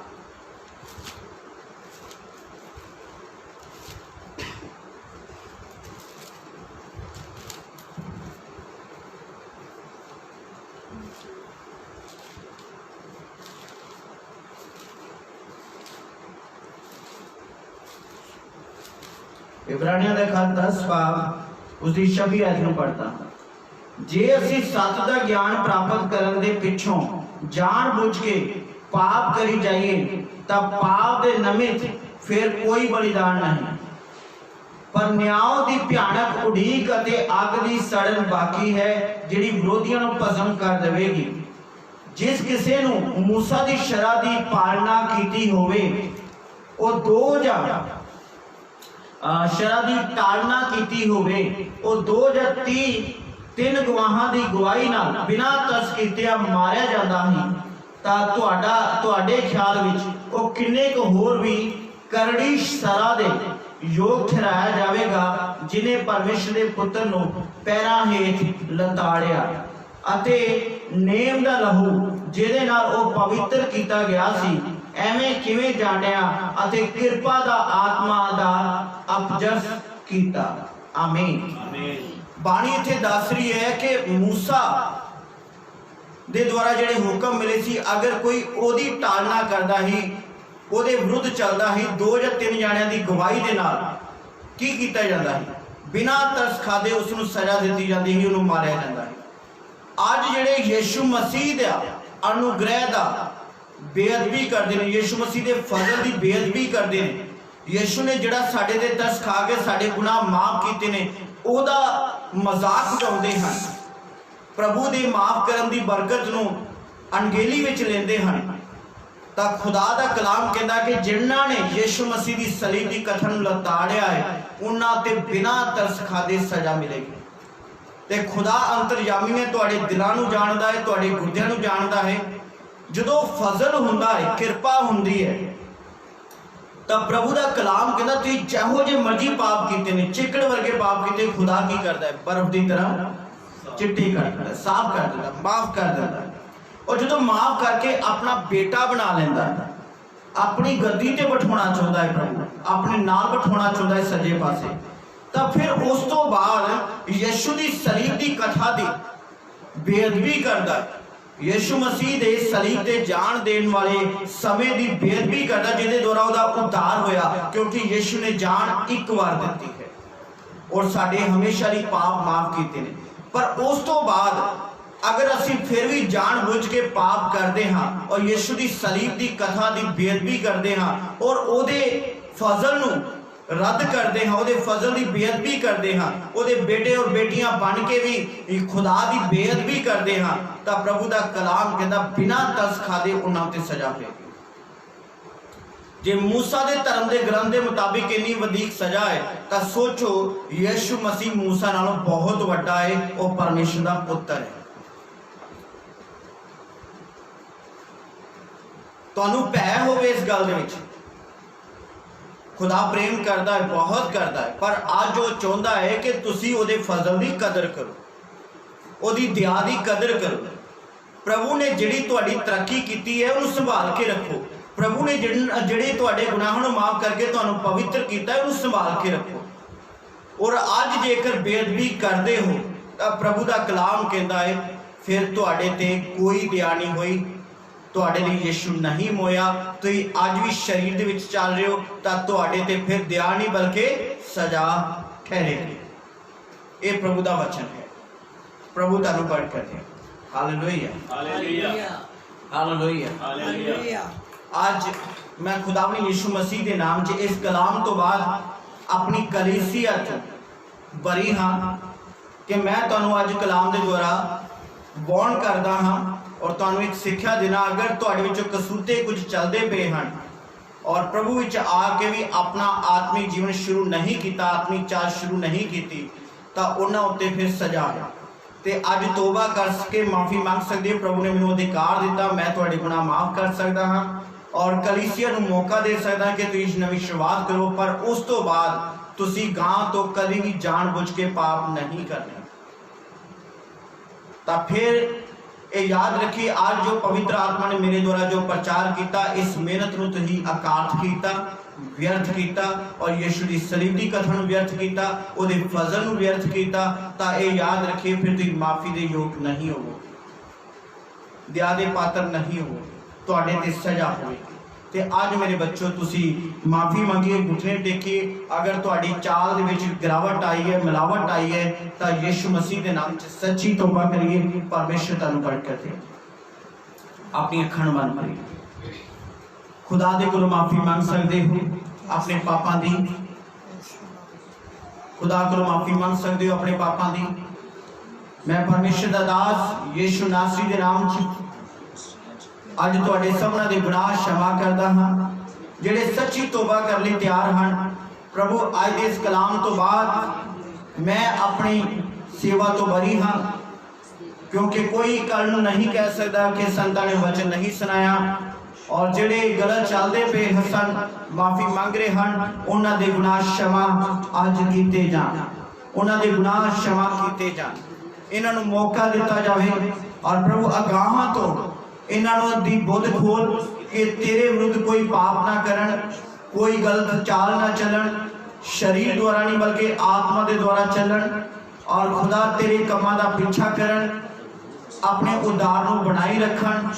इब्रानियां दे खत 10 बाब उसकी 26 आयत नूं पढ़ता। जे असी सत दा ज्ञान प्राप्त करन दे पिछों जान बुझ के पाप करी जाइए तब पाप दे निमित्त फिर कोई बलिदान नहीं, पर न्याय दी भयानक उड़ीक अते अग दी सड़न बाकी है जिहड़ी विरोधियों नूं भस्म कर देवेगी। जिस किसी नूं मूसा दी शरा दी पालना कीती होवे ओ 2000 शरा दी टालना कीती होवे ओ 2003 गवाहां दी गवाही नाल बिना तरस कीतिया मारिया जांदा ही तां तुहाडे ख्याल विच ओ किन्ने को होर भी करड़ी सरा दे योग ठहराया जाएगा जिन्हें परमेश्वर के पुत्र नूं पैरां हेठ लताड़िया अते नेम दा लहू जिहदे नाल ओ पवित्र कीता गया सी एवें किवें जाणिया अते किरपा दा आत्मा दा अपजस कीता। आमीन। बाणी इत्थे दस रही है कि मूसा दे द्वारा जिहड़े हुक्म मिले सी अगर कोई ओदी टालना करदा ही ओदे विरुद्ध चलदा ही 2 या 3 जाणियां दी गवाही दे नाल की कीता जाता है, बिना तरस खादे उसनूं सज़ा दी जाती है, उन्होंने मारिया जाता है। अज जिहड़े यीशु मसीह दा अनुग्रह दा बेअदबी करते हैं, यीशु मसीह के फजल की बेअदबी करते हैं, यीशु ने जिहड़ा साडे ते तरस खा के साडे गुनाह माफ कीते ने ओहदा मजाक उड़ाउंदे हन, प्रभु दे माफ करन दी बरकत नूं अणगेली विच लेंदे हन। तां खुदा दा कलाम कहता कि जिन्हां ने यीशु मसीह की सलीब की कथा नूं लताड़िया है उन्हां ते बिना तरस खादे सज़ा मिलेगी। ते खुदा अंतरयामी ने तुहाडे दिलां नूं जाणदा है, तुहाडे गुरदिआं नूं जाणदा है। जदों फजल हुंदा है, किरपा हुंदी है, तो प्रभु का कलाम कहता तुसीं जिहो जे मर्जी पाप कीते ने, चिकड़ वर्गे पाप कीते, खुदा की करता है, बर्फ की तरह चिट्टी कर देता है, साफ कर देता है, माफ कर देता है। और जो माफ करके अपना बेटा बना लेंदा है, अपनी गद्दी ते बिठाना चाहता है, प्रभु अपने नाल बिठाना चाहता है सजे पासे, तो फिर उस तो बाद यीशु की सलीब की कथा की बेअदबी करता है, यीशु मसीह दे सलीब ते जान देने वाले समय की बेअदबी करता, जिहदे द्वारा उहदा उद्धार होया, क्योंकि यीशु ने जान एक बार दी है और साडे हमेशा लिए पाप माफ किए ने। पर उस तो बाद अगर असीं फिर भी जानबूझ के पाप करते हाँ और यीशु की सलीब की कथा की बेअदबी करते हाँ और उहदे फजल नूं रद्द करते हाँ, उहदे फजल की बेअदबी करते हाँ, उहदे बेटे और बेटियां बन के भी खुदा की बेअदबी करते हाँ, तो प्रभु का कलाम कहता बिना तरस खादे उन्हां ते सज़ा पेगी। जे मूसा के धर्म के ग्रंथ के मुताबिक इन्नी वधीक सज़ा है, तो सोचो यीशु मसीह मूसा नालों बहुत वड्डा है, वह परमेश्वर का पुत्र है। तुहानूं भै होवे इस गल दे विच, खुदा प्रेम करता है, बहुत करता है, पर अज वो चाहता है कि तुसी उहदे फजल की कदर करो, उहदी दया की कदर करो। प्रभु ने जिहड़ी तुहाडी तरक्की की है उन्हें संभाल के रखो, प्रभु ने जिहड़े तुहाडे गुनाहां नूं माफ करके तुहानूं पवित्र किया है उन्हें संभाल के रखो। और अज जेकर बेअदबी करते हो तो प्रभु का कलाम कहता है फिर तुहाडे ते कोई दया नहीं हुई, तुहाडे लिए यीशु नहीं मोया, तुसीं अज भी शरीर दे विच चल रहे हो तो तुहाडे ते फिर दया नहीं बल्कि सज़ा ठहरेगी। ये प्रभु का वचन है, प्रभु तुहानूं बरकत दे। Hallelujah hallelujah hallelujah hallelujah. आज मैं खुदावंद यीशु मसीह के नाम च इस कलाम तो बाद अपनी कलीसिया चों बरी हाँ कि मैं तुहानूं अज कलाम के द्वारा वार्न करदा हाँ और तुहानूं एक सिक्ख्या देना। अगर तुहाडे विचों कसूते कुछ चलते पे हैं और प्रभु विच आके भी अपना आत्मिक जीवन शुरू नहीं किया, आत्मिक चाल शुरू नहीं की, तो उन्हां उत्ते फिर सज़ा है। तो अज तोबा करके माफ़ी मांग सकते हो, प्रभु ने मैनूं अधिकार दिता, मैं तुहाडे गुनाह माफ कर सकता हाँ और कलीसिया नूं मौका दे सकदा कि तुसीं नवीं शुरुआत करो। पर उस तो बाद तुसीं गां तो कभी भी जानबूझ के पाप नहीं करने। तो फिर ये याद रखिए, आज जो पवित्र आत्मा ने मेरे द्वारा जो प्रचार किया, इस मेहनत नूं तुसीं अकार्थ किया, व्यर्थ किया और यीशु की सलीब की कथा नूं व्यर्थ किया, उहदे फजल नूं व्यर्थ किया, तो ये याद रखिए फिर तुसीं माफ़ी दे योग नहीं होवो, दया दे पात्र नहीं हो, तुहाडे ते सज़ा होवेगी। ते आज मेरे बच्चों तुसीं माफ़ी मंगिए, घुटने टेकिए। अगर तुहाडी चाल दे विच गिरावट आई है, मिलावट आई है, तो यीशु मसीह के नाम च सच्ची तौबा करिए, परमेश्वर तुहानूं बरकत दे। अपनी अखां बंद करिए, खुदा दे कोलों माफ़ी मांग सकते हो अपने पापां दी, खुदा कोलों माफ़ी मांग सकते हो अपने पापां दी। मैं परमेश्वर दा दास यीशु नासरी दे नाम च अज तुहाडे सबना दे गुनाह क्षमा करदा हां, जिहड़े सच्ची तौबा करने लई तैयार हैं। प्रभु अज दे इस कलाम तो बाद मैं अपनी सेवा तो बरी हाँ, क्योंकि कोई कल नूं नहीं कह सकता कि संतां ने वचन नहीं सुनाया और जिहड़े गलत चलते पे हसन माफ़ी मांग रहे हैं, उन्हां दे गुनाह क्षमा अज कीते जाण, उन्हां दे गुनाह क्षमा कीते जाण, इन्हां नूं मौका दिता जाए। और प्रभु अगाहां तो इन्हां दी बुद्ध खोल कि तेरे विरुद्ध कोई पाप ना करन, कोई गलत चाल ना चलन, शरीर द्वारा नहीं बल्कि आत्मा के द्वारा चलन और खुदा तेरे कमां दा पीछा करन, अपने उद्धार नूं बनाई रखन,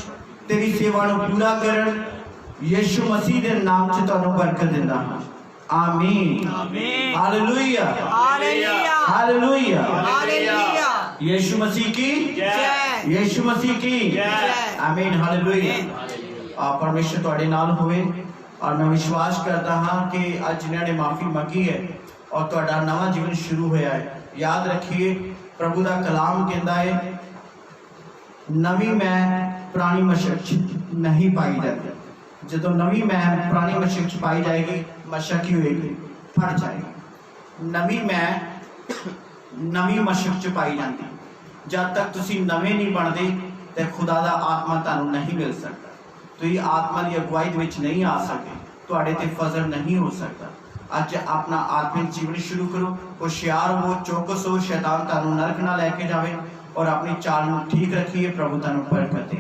तेरी सेवा नूं पूरा करन। यीशु मसीह के नाम च तुहानूं बरकत दिंदा हां। आमीन आमीन। Hallelujah hallelujah. Hallelujah hallelujah. यीशु मसीह की जय। यीशु मसीह की जय। आमीन हालेलुया परमेश्वर ਤੁਹਾਡੇ ਨਾਲ ਹੋਵੇ और मैं विश्वास करता हाँ कि ਅੱਜ ਜਿਨ੍ਹਾਂ ਨੇ माफी मंगी है और ਤੁਹਾਡਾ ਨਵਾਂ ਜੀਵਨ ਸ਼ੁਰੂ ਹੋਇਆ ਹੈ याद रखिए प्रभु ਦਾ कलाम कहता है नवी मैं पुरानी मशक च नहीं पाई जाती ਜਦੋਂ ਨਵੀਂ ਮੈਂ ਪੁਰਾਣੀ ਮਸ਼ਕ ਚ ਪਾਈ ਜਾਏਗੀ ਮਸ਼ਕ ਕੀ ਹੋਏਗੀ ਫਟ ਜਾਏਗੀ ਨਵੀਂ ਮੈਂ ਨਵੀਂ ਮਸ਼ਕ ਚ ਪਾਈ ਜਾਂਦੀ ਜਦ ਤੱਕ ਤੁਸੀਂ ਨਵੇਂ ਨਹੀਂ ਬਣਦੇ ਤੇ ਖੁਦਾ ਦਾ ਆਤਮਾ ਤੁਹਾਨੂੰ ਨਹੀਂ ਮਿਲ ਸਕਦਾ ਤੁਸੀਂ ਆਤਮਾ ਦੀ ਅਗਵਾਈ ਦੇ ਵਿੱਚ ਨਹੀਂ ਆ ਸਕਦੇ ਤੁਹਾਡੇ ਤੇ ਫਜ਼ਲ ਨਹੀਂ ਹੋ ਸਕਦਾ ਅੱਜ ਆਪਣਾ ਆਤਮਿਕ ਜੀਵਨ ਸ਼ੁਰੂ ਕਰੋ ਹੁਸ਼ਿਆਰ ਹੋ ਚੌਕਸ ਹੋ ਸ਼ੈਤਾਨ ਤੁਹਾਨੂੰ ਨਰਕ ਨਾ ਲੈ ਕੇ ਜਾਵੇ और अपनी चाल में ठीक रखिए प्रभु ਤੁਹਾਨੂੰ बरकत दे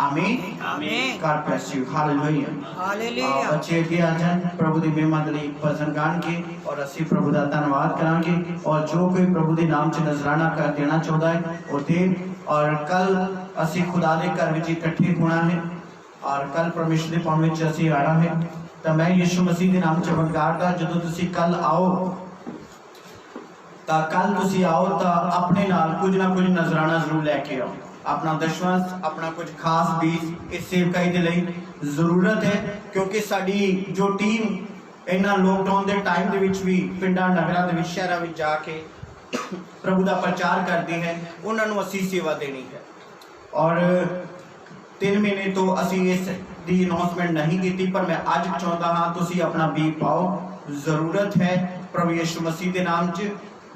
आमीन आमीन। God bless you hallelujah hallelujah. बच्चे अगे आ जान प्रभु ਦੀ ਮਹਿਮਾ ਦੇ ਲਈ ਭਜਨ ਗਾਣ ਕੇ ਔਰ ਅਸੀਂ ਪ੍ਰਭੂ ਦਾ ਧੰਨਵਾਦ ਕਰਾਂਗੇ ਔਰ ਜੋ ਕੋਈ ਪ੍ਰਭੂ ਦੇ ਨਾਮ 'ਚ ਨਜ਼ਰਾਨਾ ਕਰ ਦੇਣਾ ਚਾਹੁੰਦਾ ਹੈ ਉਹ ਦੇ ਔਰ ਕੱਲ ਅਸੀਂ ਖੁਦਾ ਦੇ ਘਰ ਵਿੱਚ ਇਕੱਠੇ ਹੋਣਾ ਹੈ ਔਰ ਕੱਲ ਪਰਮੇਸ਼ਰ ਦੇ ਪਾਉਣ ਵਿੱਚ ਅਸੀਂ ਆਣਾ ਹੈ ਤਾਂ ਮੈਂ ਯਿਸੂ ਮਸੀਹ ਦੇ ਨਾਮ 'ਚ ਵੰਗਾਰਦਾ ਜਦੋਂ ਤੁਸੀਂ ਕੱਲ ਆਓ ਤਾਂ ਕੱਲ ਤੁਸੀਂ ਆਓ ਤਾਂ ਆਪਣੇ ਨਾਲ ਕੁਝ ਨਾ ਕੁਝ ਨਜ਼ਰਾਨਾ ਜ਼ਰੂਰ ਲੈ ਕੇ ਆਓ अपना दशवंश अपना कुछ खास बीज इस सेवकाई के लिए जरूरत है क्योंकि साडी जो टीम इन्हां लॉकडाउन के टाइम दे विच भी पिंडां नगरां दे विच शहरां विच जाके प्रभु का प्रचार करती है उन्हां नूं असीं सेवा देनी है और 3 महीने तो असीं इस दी अनाउंसमेंट नहीं की पर मैं अज चाहता हाँ तुसीं अपना बी पाओ जरूरत है प्रभु यीशु मसीह के नाम च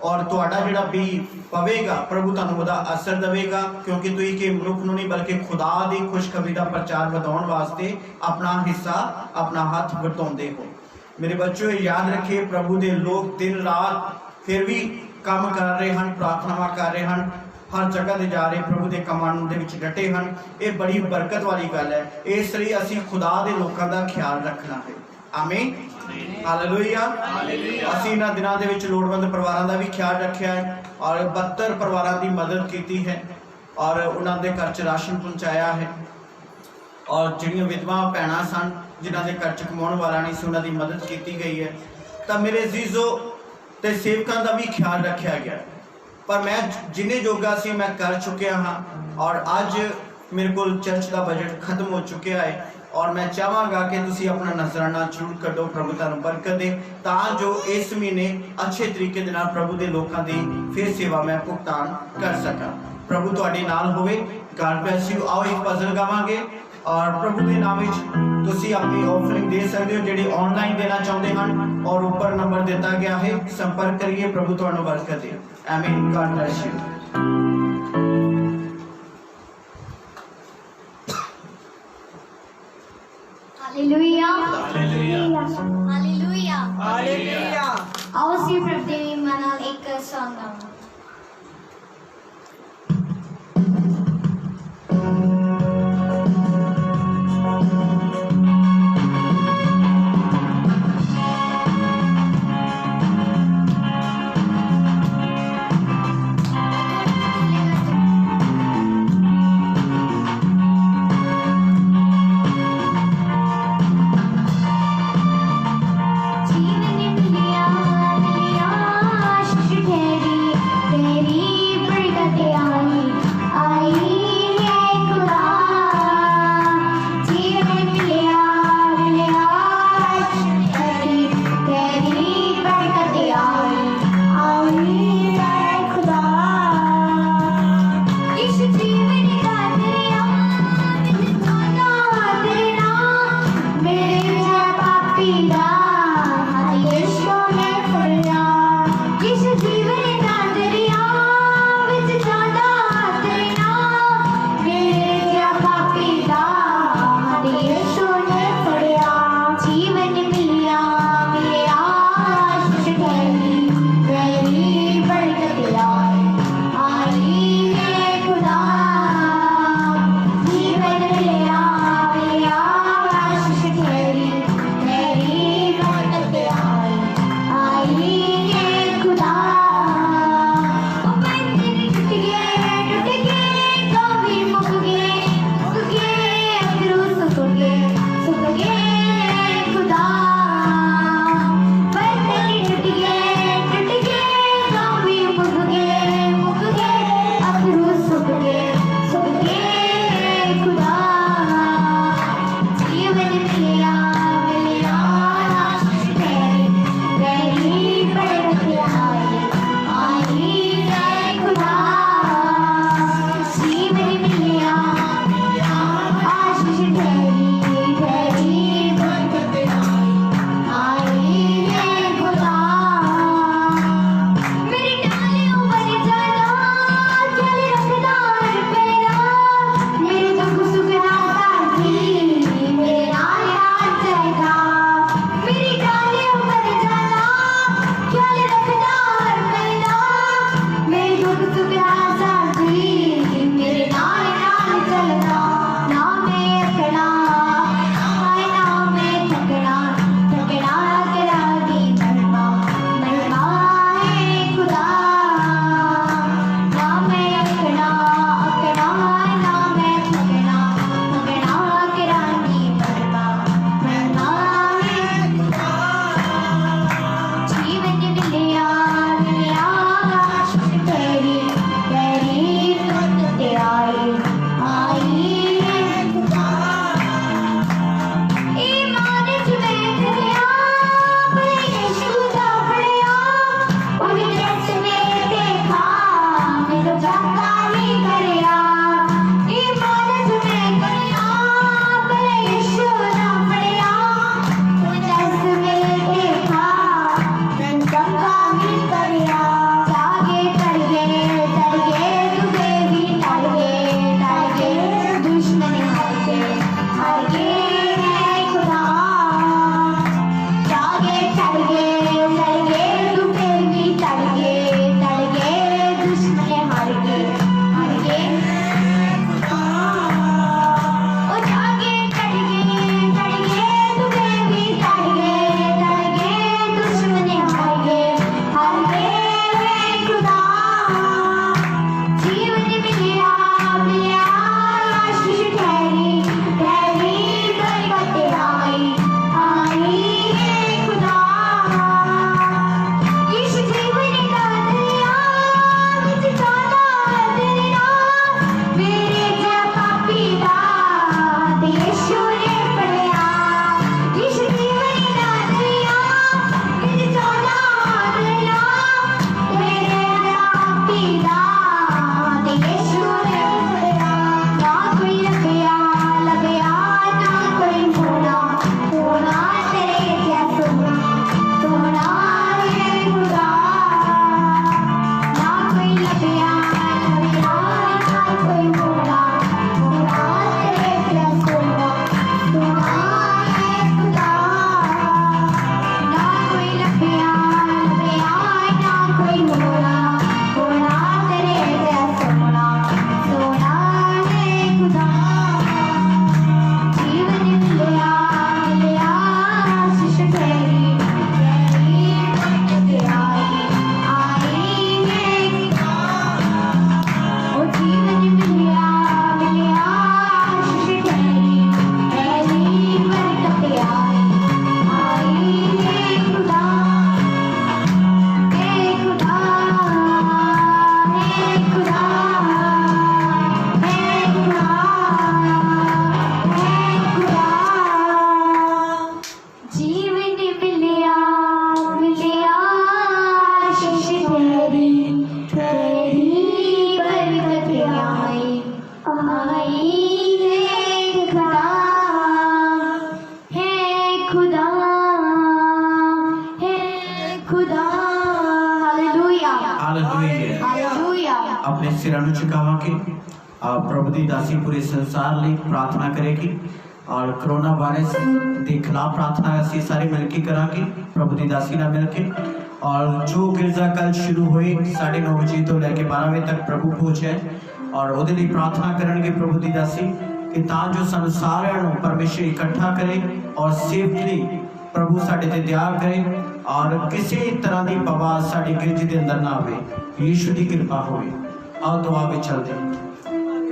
और तुहाडा जिहड़ा बी पवेगा प्रभु तुहानूं उहदा असर देवेगा क्योंकि तुसीं कि मनुख नूं नहीं बल्कि खुदा दी खुशखबरी दा प्रचार वधाउण वास्ते अपना हिस्सा अपना हाथ वटाउंदे हो मेरे बच्चों याद रखिए प्रभु दे लोग दिन रात फिर भी काम कर रहे हैं प्रार्थनावां कर रहे हैं हर जगह ते जा रहे प्रभु के कमां दे विच डटे हैं ये बड़ी बरकत वाली गल है इसलिए असीं खुदा दे लोकां दा ख्याल रखना है आमीन हालेलुया ਅਸੀਂ ਇਹਨਾਂ ਦਿਨਾਂ ਦੇ ਵਿੱਚ ਲੋੜਵੰਦ ਪਰਿਵਾਰਾਂ ਦਾ ਵੀ ਖਿਆਲ ਰੱਖਿਆ ਹੈ ਔਰ 72 ਪਰਿਵਾਰਾਂ ਦੀ ਮਦਦ ਕੀਤੀ ਹੈ ਔਰ ਉਹਨਾਂ ਦੇ ਘਰ 'ਚ ਰਾਸ਼ਨ ਪਹੁੰਚਾਇਆ ਹੈ ਔਰ ਜਿਹੜੀਆਂ ਵਿਧਵਾ ਭੈਣਾਂ ਸਨ ਜਿਨ੍ਹਾਂ ਦੇ ਘਰ 'ਚ ਕਮਾਉਣ ਵਾਲਾ ਨਹੀਂ ਸੀ ਉਹਨਾਂ ਦੀ ਮਦਦ ਕੀਤੀ ਗਈ ਹੈ ਤਾਂ ਮੇਰੇ ਅਜ਼ੀਜ਼ੋ ਤੇ ਸੇਵਕਾਂ ਦਾ ਵੀ ਖਿਆਲ ਰੱਖਿਆ ਗਿਆ ਪਰ ਮੈਂ ਜਿੰਨੇ ਜੋਗਾ ਸੀ ਮੈਂ ਕਰ ਚੁੱਕਿਆ ਹਾਂ ਔਰ ਅੱਜ ਮੇਰੇ ਕੋਲ ਚਰਚ ਦਾ ਬਜਟ ਖਤਮ ਹੋ ਚੁੱਕਿਆ ਹੈ और मैं चाहांगा कि तुसी अपना नजराना जरूर कढो प्रभु तुहानूं बरकत दे तां जो इस महीने अच्छे तरीके दे नाल प्रभु दे लोकां दी फिर सेवा मैं भुगतान कर सकां प्रभु तुहाडे नाल होवे गॉड ब्लेस यू आओ एक भजन गावांगे और प्रभु दे नाम विच तुसी अपनी ऑफरिंग दे सकदे हो जेहड़ी ऑनलाइन देना चाहुंदे हन और ऊपर नंबर दिता गया है संपर्क करिए प्रभु तुहानूं बरकत दे आमीन God bless you Hallelujah. Hallelujah. Hallelujah. Hallelujah. आओ सिर्फ प्रभु मनाल एक सॉन्ग गाओ जीवन लिया लिया आशीष ठहरी चलना ना मैं अकड़ा हाय ना मैं थकना थकना करा दी महिमा महिमा है खुदा ना मैं अकड़ा अकड़ा ना मैं थकना थकना करा दी महिमा महिमा है जीवन मिलिया मिलिया तेरी तेरी सुन ते आई ईमान जुमे खड़िया पर यीशु दा खड़िया उन्हें जस में देखा मेरे जाका नहीं खड़िया ईमान जुमे खड़िया पर यीशु दा खड़िया उन्हें जस में देखा मैं जाका नहीं खड़िया जागे तड़गे तड़गे तुझे भी तड़गे तड़गे दुश्मन हार गए खुदा जागे तड़गे तड़गे तुझे भी तड़गे तड़गे दुश्मन हार गए ओ जागे तड़गे तड़गे तुझे भी तड़गे तड़गे दुश्मन हार गए खुदा जीवन मिलिया मिलिया आशीष ठहरी ठहरी बरकत आई है खुदा यीशु जीवन का दरिया विच जाना तेरा मेरे जैसा पिता ते यीशु ने पढ़िया यीशु जीवन का दरिया विच जाना तेरा मेरे जैसा पिता ते यीशु ने पढ़िया ना कोई लगे ना कोई होना होना तेरे जैसा होना है खुदा ना कोई लगे ना कोई होना होना तेरे जैसा होना है खुदा ना कोई लगे ना कोई होना होना तेरे जैसा होना है खुदा जीवन मिलिया मिलिया आशीष तेरी तेरी बरकत आई है खुदा ओ जीवन मिलिया मिलिया आशीष तेरी तेरी बरकत आई है खुदा हे खुदा हे खुदा हे खुदा जीवन मिलिया मिलिया आशीष तेरी तेरी बरकत आई है खुदा हे खुदा हे खुदा हालेलुया हालेलुया हालेलुया अपने सिर ਨੂੰ ਝੁਕਾਵਾਂਗੇ प्रभु दी दासी पूरे संसार ਲਈ प्रार्थना करेगी और कोरोना वायरस के खिलाफ प्रार्थना ਅਸੀਂ ਸਾਰੇ ਮਿਲ ਕੇ ਕਰਾਂਗੇ प्रभु दी दासी ਨਾਲ मिल के और जो गिरजा कल शुरू हुई 9:30 बजे तो लेके 12 बजे तक प्रभु पहुंचे और ਉਹਦੇ ਲਈ प्रार्थना ਕਰਨਗੇ प्रभु दी दासी कि ਤਾਂ ਜੋ ਸਾਨੂੰ ਸਾਰਿਆਂ ਨੂੰ परमेश्वर इकट्ठा करे और सेफली प्रभु ਸਾਡੇ ਤੇ दया करे और किसी तरह की बवाद साडी गिरज के अंदर ना आवे यीशु की कृपा होवे आओ दुआ में चलते हैं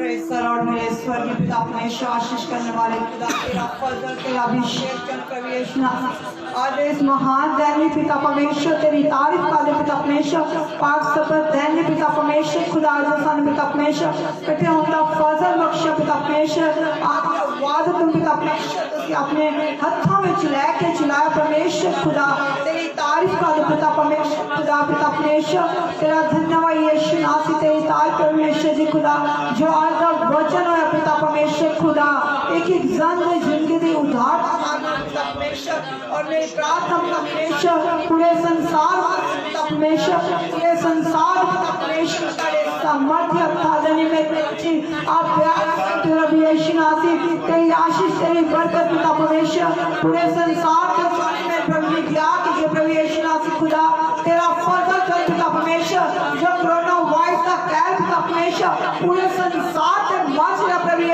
Praise the Lord, मेरे स्वर्गीय पिता अपने आशीष करने वाले खुदा तेरा फजल तेरा अभिषेक कर प्रभु यीशु आज इस महान दैन्य पिता परमेश्वर तेरी तारीफ वाले पिता परमेश्वर पाक सबर दैन्य पिता परमेश्वर खुदा आसान पिता परमेश्वर कटे होता फजल बख्शा पिता परमेश्वर आपने आवाज तुम पिता परमेश्वर तुसी अपने हथों में लैके चलाया परमेश्वर खुदा तेरी तारीफ वाले पिता परमेश्वर खुदा पिता परमेश्वर तेरा धन्यवाद यीशु नासी तेरी तारीफ परमेश्वर जी खुदा जो आज का वचन है पिता परमेश्वर खुदा एक एक जन में जिंदगी दी उधार पिता परमेश्वर और मेरी प्रार्थना पिता परमेश्वर पूरे संसार पिता परमेश्वर पूरे संसार पिता परमेश्वर करे सामर्थ्य साधने में आप तेरा यीशु नासी तेरी आशीष तेरी बरकत पिता परमेश्वर पूरे संसार के बारे में प्रभु ने किया कि प्रभु यीशु नासी खुदा तेरा फजल कर पिता परमेश्वर जो कोरोना वायरस का कहर पिता परमेश्वर पूरे संसार के मच रहा प्रभु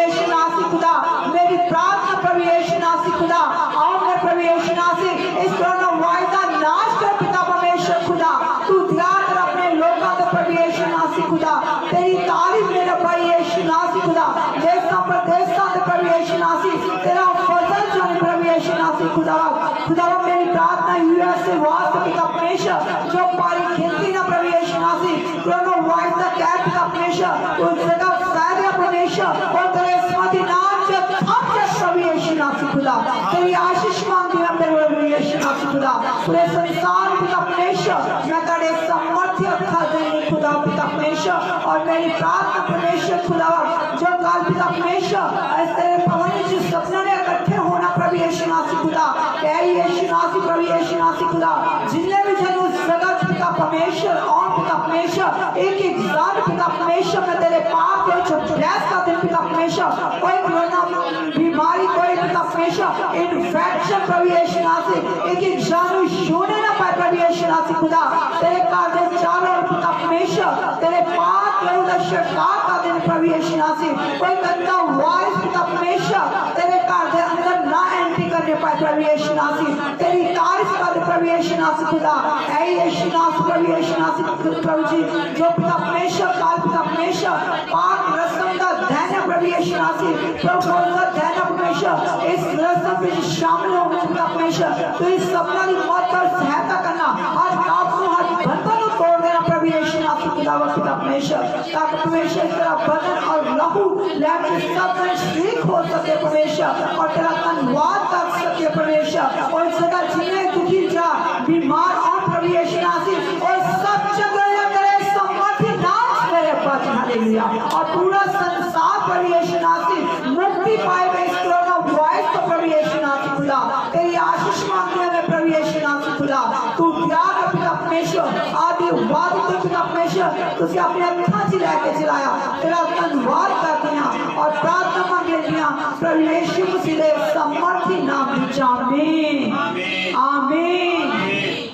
देशों प्रदेशों के प्रभु यीशु मसीह तेरा फजल जो है प्रभु यीशु मसीह खुदावा मेरी प्रार्थना यूएसए वास्ते पिता परमेश्वर जो पारी खेती ना प्रभु यीशु मसीह दोनों वाइस द कैप पिता परमेश्वर उस जगह सारे परमेश्वर और तेरे स्मृति नाम जब हम जब प्रभु यीशु मसीह खुदा तेरी आशीष मांगते हैं मेरे प्रभु यीशु मसीह खुदा पूरे संसार पिता परमेश्वर मैं तेरे सामर्थ्य था देने खुदा पिता परमेश्वर और मेरी प्रार्थना परमेश्वर खुदा जो काल पिता परमेश्वर ऐसे भवन जो सपनों ने इकट्ठे होना प्रभु यीशु मसीह खुदा क्या यीशु मसीह प्रभु यीशु मसीह खुदा जितने भी जन उस जगत पिता परमेश्वर और पिता परमेश्वर एक एक जान पिता परमेश्वर में तेरे पाप को छुटकारा का दिन पिता परमेश्वर कोई कोरोना बीमारी कोई पिता परमेश्वर इन्फेक्शन प्रभु यीशु मसीह एक एक जानू छूने ना पाए प्रभु यीशु मसीह खुदा तेरे कार्य चारों ओर पिता परमेश्वर तेरे पाप को छुटकारा का दिन प्रभु यीशु मसीह कोई गंदा वायरस पिता परमेश्वर तेरे कार्य अंदर ना एंट्री करने पाए प्रभु यीशु मसीह तेरी कार्य का प्रभु यीशु मसीह खुदा ऐ यीशु मसीह प्रभु यीशु मसीह प्रभु जी जो पिता परमेश्वर काल पिता परमेश्वर पाक रस्म का ध्यान प्रभु यीशु मसीह प्रभु का ध्यान परमेश्वर इस रस्म में शामिल हो पिता परमेश्वर तो इस सपना की मौत पर सहायता करना हर पाप को हर बंधन को तोड़ देना प्रभु यीशु मसीह खुदा पिता परमेश्वर ताकि परमेश्वर तेरा बदन और लहू लैब के सब ठीक हो सके परमेश्वर और तेरा धन्यवाद कर सके परमेश्वर और सदा जीने दुखी जा बीमार और प्रभु यीशु मसीह और सब जगह तेरे समर्थी नाम मेरे पास हालेलुया और पूरा संसार प्रभु यीशु मसीह मुक्ति पाए इस कोरोना वायरस को प्रभु यीशु मसीह खुदा तेरी आशीष मांगते हैं प्रभु यीशु मसीह खुदा तू प्यार पिता परमेश्वर आदि वाद को पिता परमेश्वर तुझे अपने अखा से लेके चलाया तेरा धन्यवाद करते हैं और प्रार्थना मांगे दिया प्रभु यीशु मसीह के समर्थी नाम में आमीन आमीन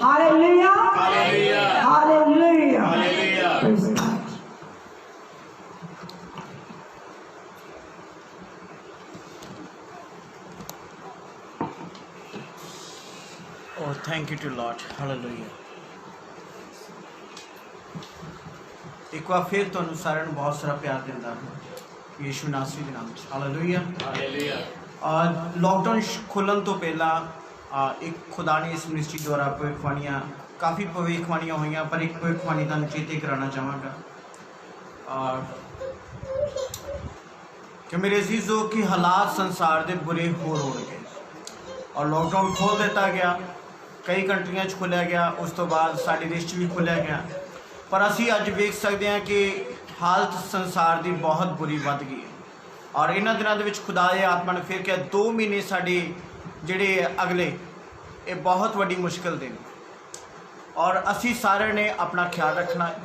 hallelujah hallelujah hallelujah Oh, thank you to Lord. Hallelujah. एक बार फिर ਤੁਹਾਨੂੰ ਸਾਰਿਆਂ ਨੂੰ ਬਹੁਤ ਸਾਰਾ ਪਿਆਰ ਦਿੰਦਾ ਹਾਂ ਯੀਸ਼ੂ ਨਾਸਰੀ ਦੇ ਨਾਮ ਵਿੱਚ ਹਾਲੇਲੂਇਆ ਹਾਲੇਲੂਇਆ ਔਰ ਲੌਕਡਾਊਨ ਖੁੱਲਣ ਤੋਂ ਪਹਿਲਾਂ ਇੱਕ ਖੁਦਾ ਨੇ ਇਸ ਮਿਨਿਸਟਰੀ ਦੁਆਰਾ ਭਵਿੱਖਬਾਣੀਆਂ ਕਾਫੀ ਭਵਿੱਖਬਾਣੀਆਂ ਹੋਈਆਂ ਪਰ ਇੱਕ ਭਵਿੱਖਬਾਣੀ ਤੁਹਾਨੂੰ ਚੇਤੇ ਕਰਾਉਣਾ ਚਾਹਾਂਗਾ ਔਰ कि मेरे अजीजों की हालात संसार के बुरे हो गए और लॉकडाउन खोल दिता गया कई कंट्रियां खोलिया गया उस तो बाद साडे देश भी खोलिया गया पर असी अज वेख सकते हैं कि हालत संसार की बहुत बुरी वध गई है और इन्होंने दिनों के खुदा के आत्मा ने फिर क्या 2 महीने साडे जिहड़े अगले ये बहुत वड्डी मुश्किल दिन और असी सारे ने अपना ख्याल रखना है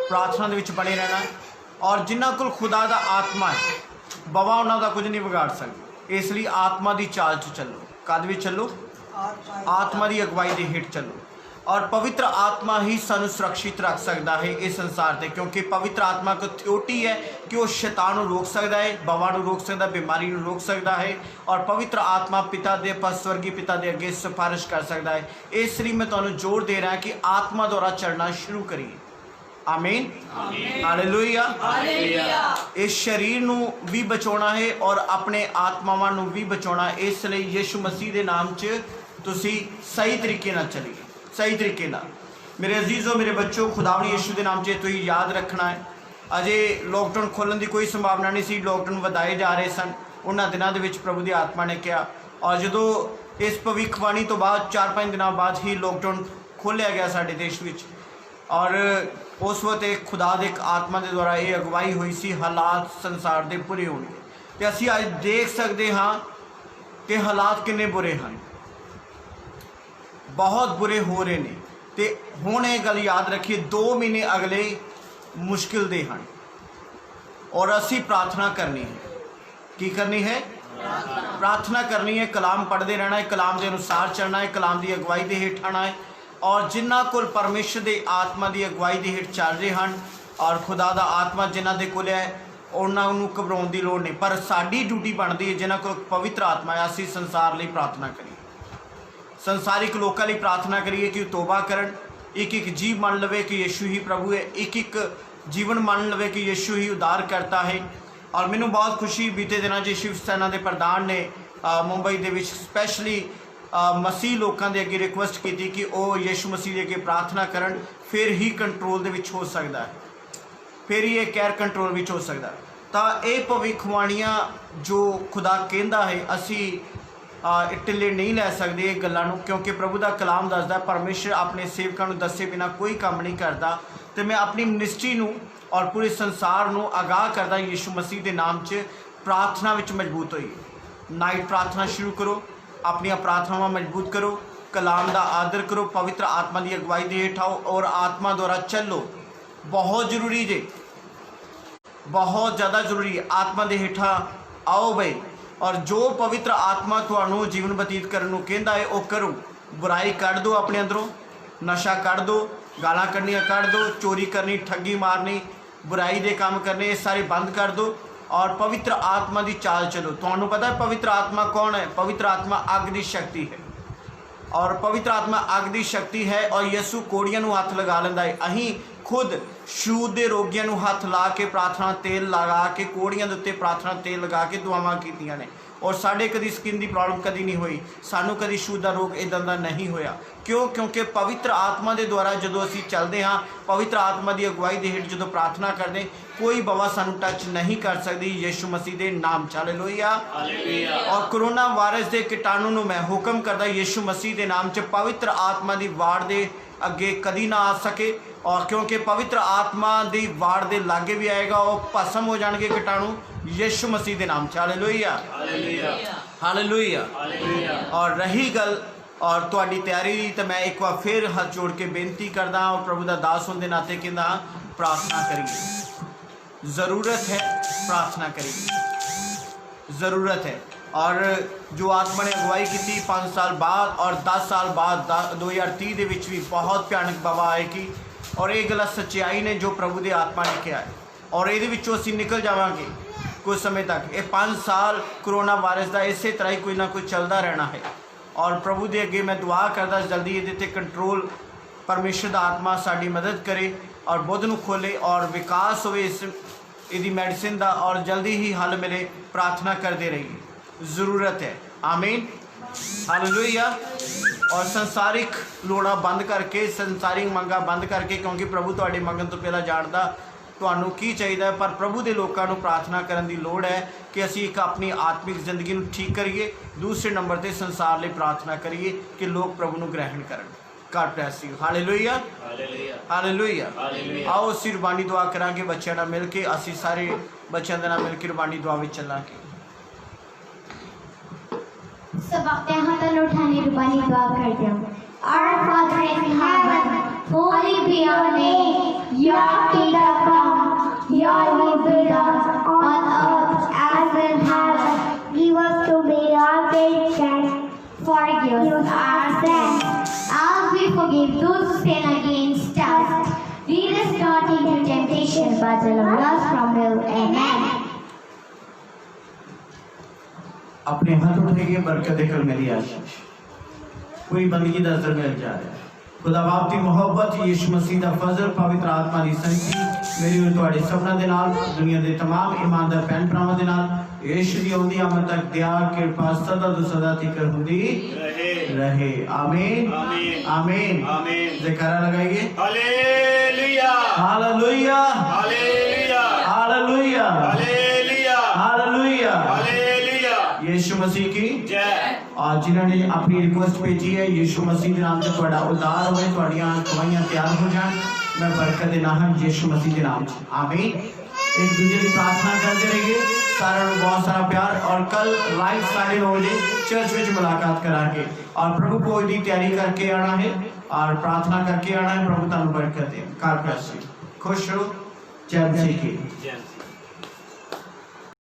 प्रार्थना के बने रहना और जिन्हों को खुदा का आत्मा है बवा उन्हों का कुछ नहीं बिगाड़ सकती इसलिए आत्मा की चाल च चलो कद भी चलो आत्मा की अगवाई के हेठ चलो और पवित्र आत्मा ही सानू सुरक्षित रख सकता है इस संसार से क्योंकि पवित्र आत्मा को थ्योटी है कि वह शैतान को रोक सकता है बवा को रोक सकता है बीमारी को रोक सकता है और पवित्र आत्मा पिता दे स्वर्गीय पिता के अगे सिफारिश कर सकता है इसलिए मैं तुहानू जोर दे रहा कि आत्मा द्वारा चलना शुरू करिए आमीन हालेलुया इस शरीर नू भी बचाना है और अपने आत्मावां नू भी बचाना इसलिए यीशु मसीह के नाम च तुसी सही तरीके नाल चलिए सही तरीके नाल मेरे अजीजों मेरे बच्चों खुदावंद यीशु के नाम च तुसीं याद रखना है अजे लॉकडाउन खोलने की कोई संभावना नहीं सी लॉकडाउन वधाए जा रहे सन उन्हां दिनां दे विच प्रभु की आत्मा ने कहा और जदों इस भविष्यवाणी तो बाद 4-5 दिनों बाद ही लॉकडाउन खोलिया गया साडे देश विच और उस वक्त एक खुदा के आत्मा के द्वारा ये अगवाई हुई सी हालात संसार के बुरे होने तो असी अज देख सकते हाँ कि हालात किन्ने बुरे हैं बहुत बुरे हो रहे हैं तो हुण ये गल याद रखिए 2 महीने अगले मुश्किल दे हैं और असी प्रार्थना करनी है की करनी है प्रार्थना करनी है कलाम पढ़ते रहना है कलाम के अनुसार चलना है कलाम की अगवाई के हेठ आना है और जिन्हों को परमेश्वर के आत्मा की अगवाई के हेठ चल रहे हैं और खुदा का आत्मा जिन्हों के कोल है उन्होंने घबराने की लोड़ नहीं पर साड़ी ड्यूटी बनती है जिन्हों को पवित्र आत्मा है असी संसार लिए प्रार्थना करिए संसारिक लोगों लिए प्रार्थना करिए कि तोबा करन एक एक जीव मान लवे कि यीशु ही प्रभु है एक एक जीवन मान लवे कि यीशु ही उद्धार करता है ਔਰ ਮੈਨੂੰ ਬਹੁਤ ਖੁਸ਼ੀ ਬੀਤੇ ਦਿਨਾਂ 'ਚ ਸ਼ਿਵ ਸੈਨਾ ਦੇ ਪ੍ਰਧਾਨ ਨੇ ਮੁੰਬਈ ਦੇ ਵਿੱਚ ਸਪੈਸ਼ਲੀ ਮਸੀਹ ਲੋਕਾਂ ਦੇ ਅੱਗੇ ਰਿਕੁਐਸਟ ਕੀਤੀ ਕਿ ਉਹ ਯਿਸੂ ਮਸੀਹ ਦੇ ਅੱਗੇ ਪ੍ਰਾਰਥਨਾ ਕਰਨ, ਫਿਰ ਹੀ ਕੰਟਰੋਲ ਦੇ ਵਿੱਚ ਹੋ ਸਕਦਾ ਹੈ, ਫਿਰ ਹੀ ਇਹ ਕਹਿਰ ਕੰਟਰੋਲ ਵਿੱਚ ਹੋ ਸਕਦਾ ਹੈ। ਤਾਂ ਇਹ ਭਵਿੱਖਬਾਣੀਆਂ ਜੋ ਖੁਦਾ ਕਹਿੰਦਾ ਹੈ, ਅਸੀਂ ਢਿੱਲੇ ਨਹੀਂ ਲੈ ਸਕਦੇ ਇਹ ਗੱਲਾਂ ਨੂੰ, ਕਿਉਂਕਿ ਪ੍ਰਭੂ ਦਾ ਕਲਾਮ ਦੱਸਦਾ ਪਰਮੇਸ਼ਰ ਆਪਣੇ ਸੇਵਕਾਂ ਨੂੰ ਦੱਸੇ ਬਿਨਾਂ ਕੋਈ ਕੰਮ ਨਹੀਂ ਕਰਦਾ। ਤੇ ਮੈਂ ਆਪਣੀ ਮਿਨਿਸਟਰੀ ਨੂੰ ਔਰ ਪੂਰੇ ਸੰਸਾਰ ਨੂੰ ਆਗਾਹ ਕਰਦਾ ਯਿਸੂ ਮਸੀਹ ਦੇ ਨਾਮ 'ਚ ਪ੍ਰਾਰਥਨਾ ਵਿੱਚ ਮਜ਼ਬੂਤ ਹੋਈ। ਨਾਈਟ ਪ੍ਰਾਰਥਨਾ ਸ਼ੁਰੂ ਕਰੋ, ਆਪਣੀਆਂ ਪ੍ਰਾਰਥਨਾਵਾਂ ਮਜ਼ਬੂਤ ਕਰੋ, ਕਲਾਮ ਦਾ ਆਦਰ ਕਰੋ, ਪਵਿੱਤਰ ਆਤਮਾ ਦੀ ਅਗਵਾਈ ਦੇ ਹੇਠ ਆਓ ਔਰ ਆਤਮਾ ਦੁਆਰਾ ਚੱਲੋ। ਬਹੁਤ ਜ਼ਰੂਰੀ ਜੇ, ਬਹੁਤ ज़्यादा ਜ਼ਰੂਰੀ ਹੈ, ਆਤਮਾ ਦੇ ਹੇਠਾਂ ਆਓ ਬਈ। ਔਰ ਜੋ ਪਵਿੱਤਰ ਆਤਮਾ ਤੁਹਾਨੂੰ ਜੀਵਨ ਬਤੀਤ ਕਰਨ ਨੂੰ ਕਹਿੰਦਾ ਹੈ ਉਹ ਕਰੋ। ਬੁਰਾਈ ਕੱਢ ਦਿਓ ਆਪਣੇ ਅੰਦਰੋਂ, ਨਸ਼ਾ ਕੱਢ ਦਿਓ, ਗਾਲਾਂ ਕੱਢਣੀਆਂ ਕੱਢ ਦਿਓ, ਚੋਰੀ ਕਰਨੀ, ਠੱਗੀ ਮਾਰਨੀ, बुराई के काम करने ये सारे बंद कर दो और पवित्र आत्मा की चाल चलो। तुहानू पता है पवित्र आत्मा कौन है? पवित्र आत्मा अग की शक्ति है और पवित्र आत्मा अग की शक्ति है। और यसू कोड़ियां नू हथ लगा लेंदा है। अहीं खुद शूद के रोगियां नू हथ ला के प्रार्थना तेल लगा के कोड़ियां दे उत्ते प्रार्थना तेल लगा के दुआवां कीतियां ने और साढ़े कदी स्किन की प्रॉब्लम कदी नहीं हुई, सानू कदी शूद का रोग इदां दा नहीं होया। क्यों? क्योंकि पवित्र आत्मा के द्वारा जो असी चलते हाँ, पवित्र आत्मा की अगुवाई के हेठ जो प्रार्थना करते, कोई बवा सानू टच नहीं कर सकती यीशु मसीह के नाम च। हालेलुया। और कोरोना वायरस के कीटाणु नू मैं हुक्म करदा यीशु मसीह के नाम च पवित्र आत्मा की वाड़ के अगे कदी ना आ सके। और क्योंकि पवित्र आत्मा की वाड़ के लागे भी आएगा और भस्म हो जाएंगे कीटाणु यीशु मसीह के नाम च। Hallelujah, hallelujah. और रही गल और तुहाडी तैयारी दी, तो मैं एक बार फिर हाथ जोड़ के बेनती करदा और प्रभु का दास होने के नाते कहना प्रार्थना करिए। ज़रूरत है, प्रार्थना करिए, ज़रूरत है। और जो आत्मा ने अगवाई की 5 साल बाद और 10 साल बाद 2030 के विच भी बहुत भयानक बवा आएगी। और ये गल सच्चाई ने जो प्रभु के आत्मा ने कहा है और ये असीं निकल जावांगे कुछ समय तक। ये 5 साल कोरोना वायरस का इस तरह ही कोई ना कोई चलता रहना है। और प्रभु के अगे मैं दुआ करदा जल्दी ये कंट्रोल परमेश्वर का आत्मा साड़ी मदद करे और बुद्ध नूं खोले और विकास हो इस इहदी मेडिसिन का और जल्दी ही हल मिले। प्रार्थना करते रहिए, ज़रूरत है। आमीन, हालेलुया। और संसारिक लोड़ा बंद करके, संसारिक मंगा बंद करके, क्योंकि प्रभु तुहाडे मंगन तो पहला जानदा तुहानू की चाहिए। पर प्रभु के लोगों को प्रार्थना करने की लोड़ है कि असी एक अपनी आत्मिक जिंदगी को ठीक करिए। दूसरे नंबर पर संसार लिए प्रार्थना करिए कि लोग प्रभु को ग्रहण करन। God bless you. Hallelujah, hallelujah. आओ असी रुबानी दुआ करांगे बच्चों नाल मिल के। असी सारे बच्चों के नाल मिल के रुबानी दुआ विच चलांगे। सब अपने हाथ उठाने रुबानी दुआ करते हैं। Our Father in heaven, holy be your name. Your kingdom come. Your will be done on earth as in heaven. Give us today our daily bread. Forgive us our sins, as we forgive those who sin against us. Lead us not into temptation, but deliver us from evil. Amen. अपने हाथ उठाइए, बरकत कर मेरी आशीष। कोई बंदगी का असर मिल जा रहा है। खुदा बाप की मोहब्बत, यीशु मसीह का फजल, पवित्र आत्मा की संगति मेरी और तुहाडे सबना दे नाल, दुनिया के तमाम ईमानदार भैन भरावां दे नाल यीशु दी औंदी आमद तक दया कृपा सदा तो सदा तिकर हुंदी रहे। आमीन, आमीन, आमीन। जयकारा लगाइए। Hallelujah, hallelujah, hallelujah, hallelujah, hallelujah, hallelujah, hallelujah. यीशु मसीह की जय। और जिन्होंने अपनी रिक्वेस्ट भेजी है यीशु मसीह के नाम से थोड़ा उद्धार होए, थोड़ियां कमाइयां तैयार हो जाए, मैं बरकत देना है यीशु मसीह के नाम से। आमीन। एक दूसरे की प्रार्थना करते रहिए। सारा बहुत सारा प्यार। और कल लाइव 9:30 बजे चर्च में मुलाकात करांगे और प्रभु को दी तैयारी करके आना है और प्रार्थना करके आना है। प्रभु तुहानू बरकत दे। God bless you. खुश रहो। जय मसीह की।